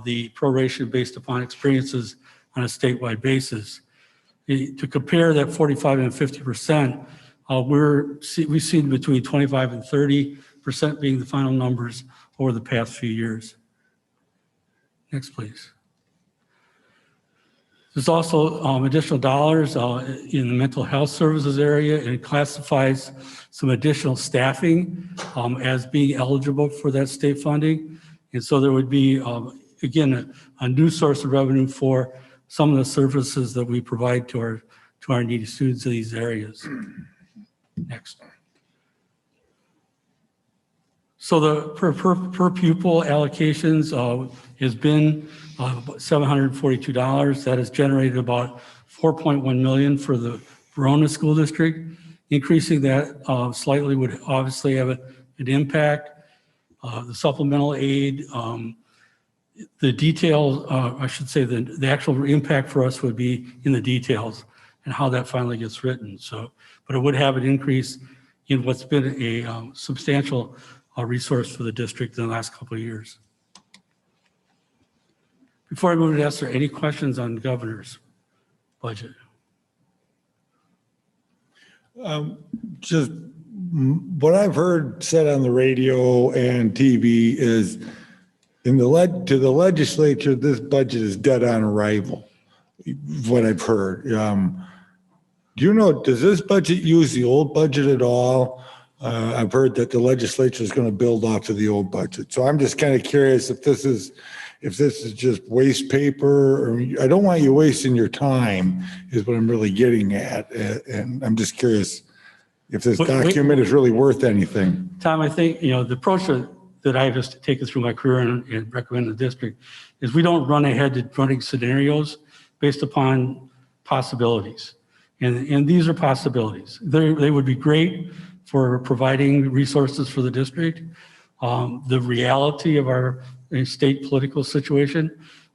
the proration based upon experiences on a statewide basis. To compare that 45 and 50%, we've seen between 25 and 30% being the final numbers over the past few years. Next, please. There's also additional dollars in the mental health services area, and it classifies some additional staffing as being eligible for that state funding. And so there would be, again, a new source of revenue for some of the services that we provide to our needy students in these areas. Next. So the per pupil allocations has been $742. That has generated about $4.1 million for the Verona School District. Increasing that slightly would obviously have an impact. The supplemental aid, the details, I should say the actual impact for us would be in the details and how that finally gets written. So, but it would have an increase in what's been a substantial resource for the district in the last couple of years. Before I move to ESSER, any questions on the governor's budget? Just what I've heard said on the radio and TV is to the legislature, this budget is dead on arrival, what I've heard. Do you know, does this budget use the old budget at all? I've heard that the legislature is going to build off of the old budget. So I'm just kind of curious if this is just waste paper, or I don't want you wasting your time is what I'm really getting at. And I'm just curious if this document is really worth anything. Tom, I think, the approach that I've just taken through my career and recommend the district is we don't run ahead to running scenarios based upon possibilities. And these are possibilities. They would be great for providing resources for the district. The reality of our state political situation,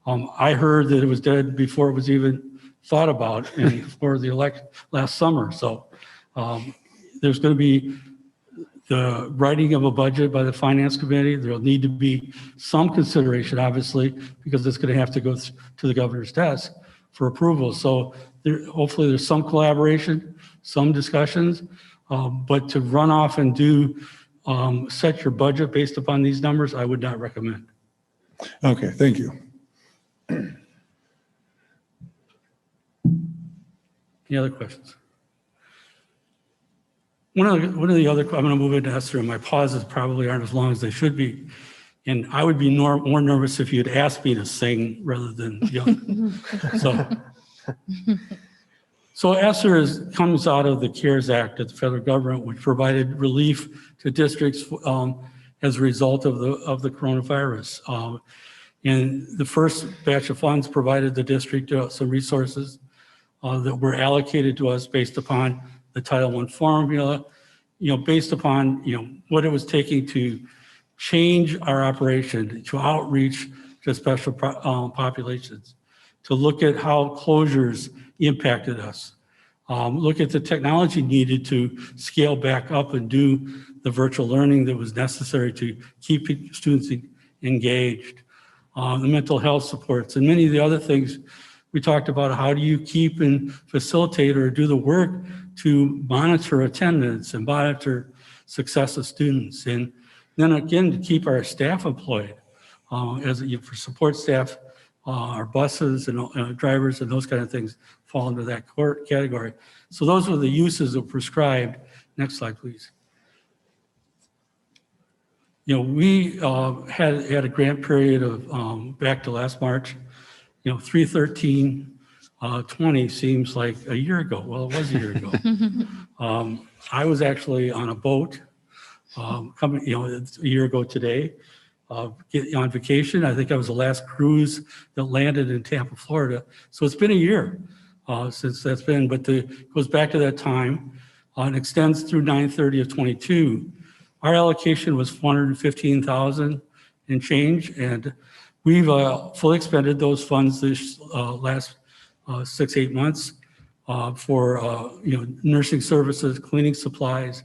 I heard that it was dead before it was even thought about and for the election last summer. So there's going to be the writing of a budget by the finance committee. There'll need to be some consideration, obviously, because it's going to have to go to the governor's desk for approval. So hopefully there's some collaboration, some discussions, but to run off and set your budget based upon these numbers, I would not recommend. Okay, thank you. Any other questions? One of the other, I'm going to move into ESSER, and my pauses probably aren't as long as they should be. And I would be more nervous if you'd asked me to sing rather than young. So ESSER comes out of the CARES Act of the federal government, which provided relief to districts as a result of the coronavirus. And the first batch of funds provided the district some resources that were allocated to us based upon the Title I formula, based upon, what it was taking to change our operation, to outreach to special populations, to look at how closures impacted us, look at the technology needed to scale back up and do the virtual learning that was necessary to keep students engaged, the mental health supports, and many of the other things we talked about. How do you keep and facilitate or do the work to monitor attendance and monitor success of students? And then again, to keep our staff employed for support staff, our buses and drivers and those kind of things fall into that category. So those were the uses of prescribed. Next slide, please. We had a grant period of back to last March. 3/13/20 seems like a year ago. Well, it was a year ago. I was actually on a boat coming, a year ago today, on vacation. I think I was the last cruise that landed in Tampa, Florida. So it's been a year since that's been, but it goes back to that time and extends through 9/30/22. Our allocation was $415,000 and change, and we've fully expended those funds this last 6-8 months for nursing services, cleaning supplies,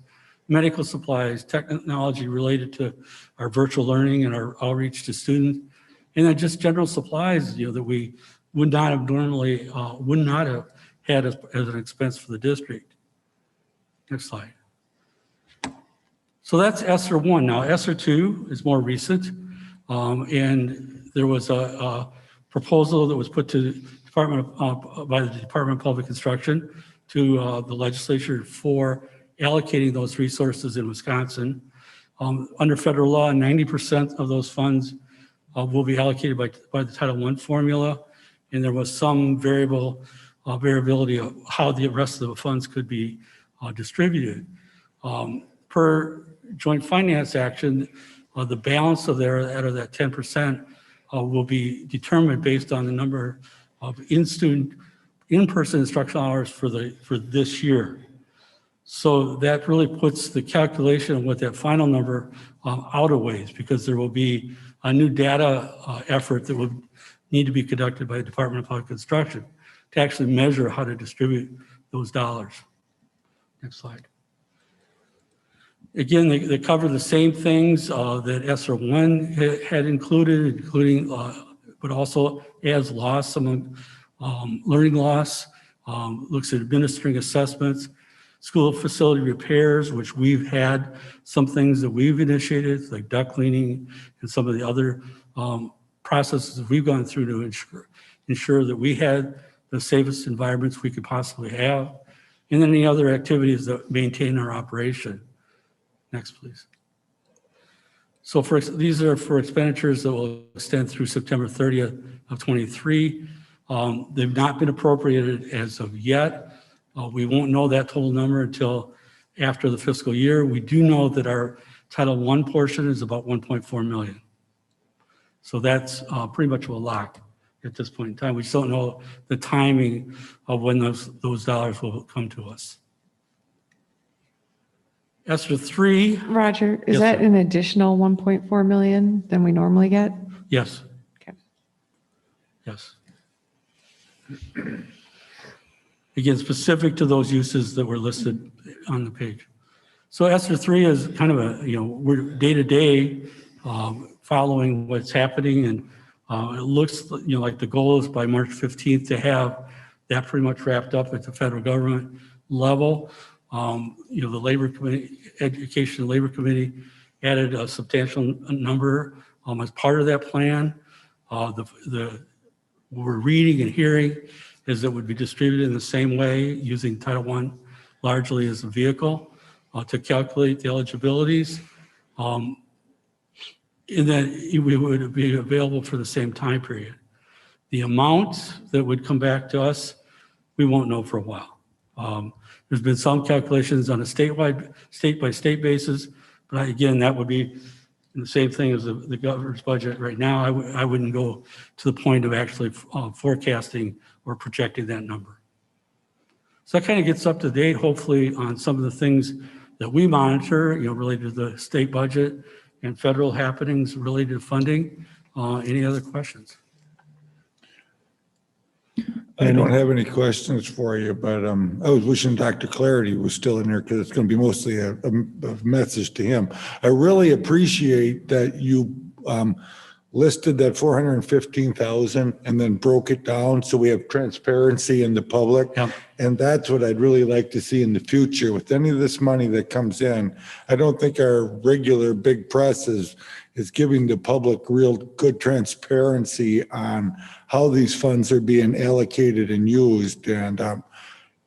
medical supplies, technology related to our virtual learning and our outreach to students, and then just general supplies that we would not have normally would not have had as an expense for the district. Next slide. So that's ESSER 1. Now ESSER 2 is more recent, and there was a proposal that was put to by the Department of Public Instruction to the legislature for allocating those resources in Wisconsin. Under federal law, 90% of those funds will be allocated by the Title I formula, and there was some variability of how the rest of the funds could be distributed. Per joint finance action, the balance of out of that 10% will be determined based on the number of in-person instructional hours for this year. So that really puts the calculation of what that final number out of ways, because there will be a new data effort that will need to be conducted by the Department of Public Instruction to actually measure how to distribute those dollars. Next slide. Again, they cover the same things that ESSER 1 had included, including but also adds loss, some learning loss, looks at administering assessments, school facility repairs, which we've had some things that we've initiated, like duct cleaning and some of the other processes that we've gone through to ensure that we had the safest environments we could possibly have, and then any other activities that maintain our operation. Next, please. So these are for expenditures that will extend through September 30th of 23. They've not been appropriated as of yet. We won't know that total number until after the fiscal year. We do know that our Title I portion is about 1.4 million. So that's pretty much a lock at this point in time. We just don't know the timing of when those dollars will come to us. ESSER 3. Roger, is Yes, that sir. an additional 1.4 million than we normally get? Yes. Okay. Yes. Again, specific to those uses that were listed on the page. So ESSER 3 is kind of a, we're day to day following what's happening, and it looks, like the goal is by March 15th to have that pretty much wrapped up at the federal government level. The Labor Committee, Education and Labor Committee added a substantial number as part of that plan. What we're reading and hearing is that it would be distributed in the same way using Title I largely as a vehicle to calculate the eligibilities. And then we would be available for the same time period. The amount that would come back to us, we won't know for a while. There's been some calculations on a state-by-state basis, but again, that would be the same thing as the governor's budget right now. I wouldn't go to the point of actually forecasting or projecting that number. So that kind of gets up to date, hopefully, on some of the things that we monitor, related to the state budget and federal happenings related to funding. Any other questions? I don't have any questions for you, but I was wishing Dr. Clarity was still in there because it's going to be mostly a message to him. I really appreciate that you listed that 415,000 and then broke it down so we have transparency in the public. Yep. And that's what I'd really like to see in the future with any of this money that comes in. I don't think our regular big press is giving the public real good transparency on how these funds are being allocated and used. And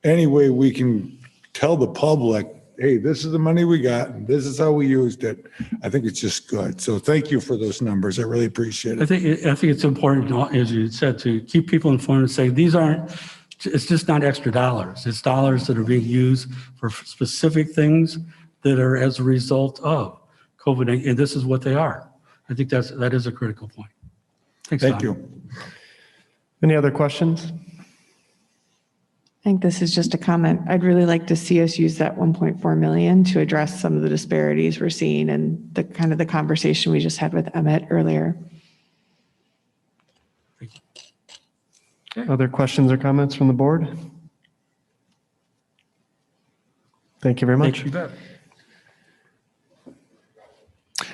any way we can tell the public, hey, this is the money we got, and this is how we used it, I think it's just good. So thank you for those numbers. I really appreciate it. I think it's important, as you said, to keep people informed and say it's just not extra dollars. It's dollars that are being used for specific things that are as a result of COVID, and this is what they are. I think that is a critical point. Thanks, Thank Don. you. Any other questions? I think this is just a comment. I'd really like to see us use that 1.4 million to address some of the disparities we're seeing and the kind of the conversation we just had with Emmett earlier. Other questions or comments from the board? Thank you very much. Thank you.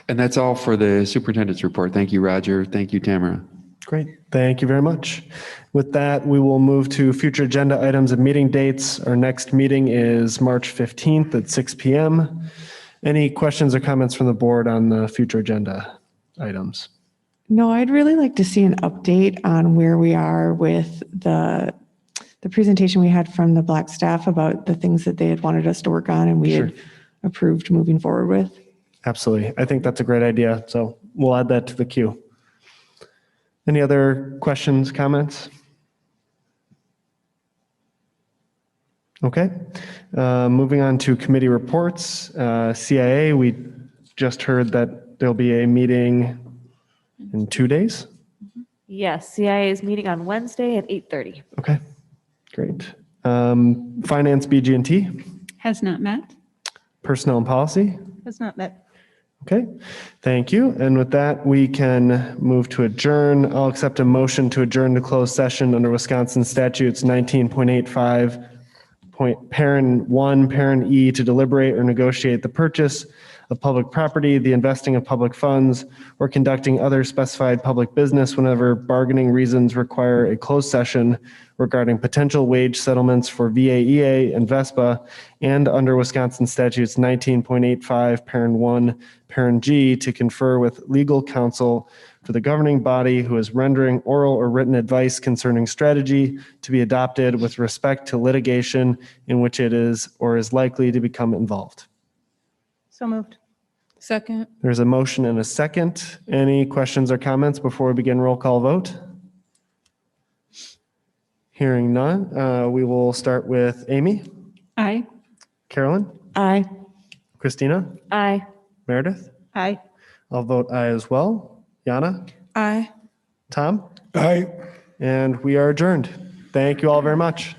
And that's all for the superintendent's report. Thank you, Roger. Thank you, Tamara. Great. Thank you very much. With that, we will move to future agenda items and meeting dates. Our next meeting is March 15th at 6 p.m. Any questions or comments from the board on the future agenda items? No, I'd really like to see an update on where we are with the presentation we had from the Black staff about the things that they had wanted us to work on and we had approved moving forward with. Absolutely. I think that's a great idea. So we'll add that to the queue. Any other questions, comments? Okay. Moving on to committee reports. CIA, we just heard that there'll be a meeting in 2 days. Yes, CIA is meeting on Wednesday at 8:30. Okay, great. Finance, BG&T, Has not met. personnel and policy. Has not met. Okay, thank you. And with that, we can move to adjourn. I'll accept a motion to adjourn to closed session under Wisconsin statutes 19.85 point parent 1, parent E to deliberate or negotiate the purchase of public property, the investing of public funds, or conducting other specified public business whenever bargaining reasons require a closed session regarding potential wage settlements for VAEA and VESPA, and under Wisconsin statutes 19.85, parent 1, parent G, to confer with legal counsel for the governing body who is rendering oral or written advice concerning strategy to be adopted with respect to litigation in which it is or is likely to become involved. So moved. Second. There's a motion and a second. Any questions or comments before we begin roll call vote? Hearing none, we will start with Amy, Aye. Carolyn, Aye. Christina, Aye. Meredith. Aye. I'll vote aye as well. Yana, Aye. Tom, Aye. and we are adjourned. Thank you all very much.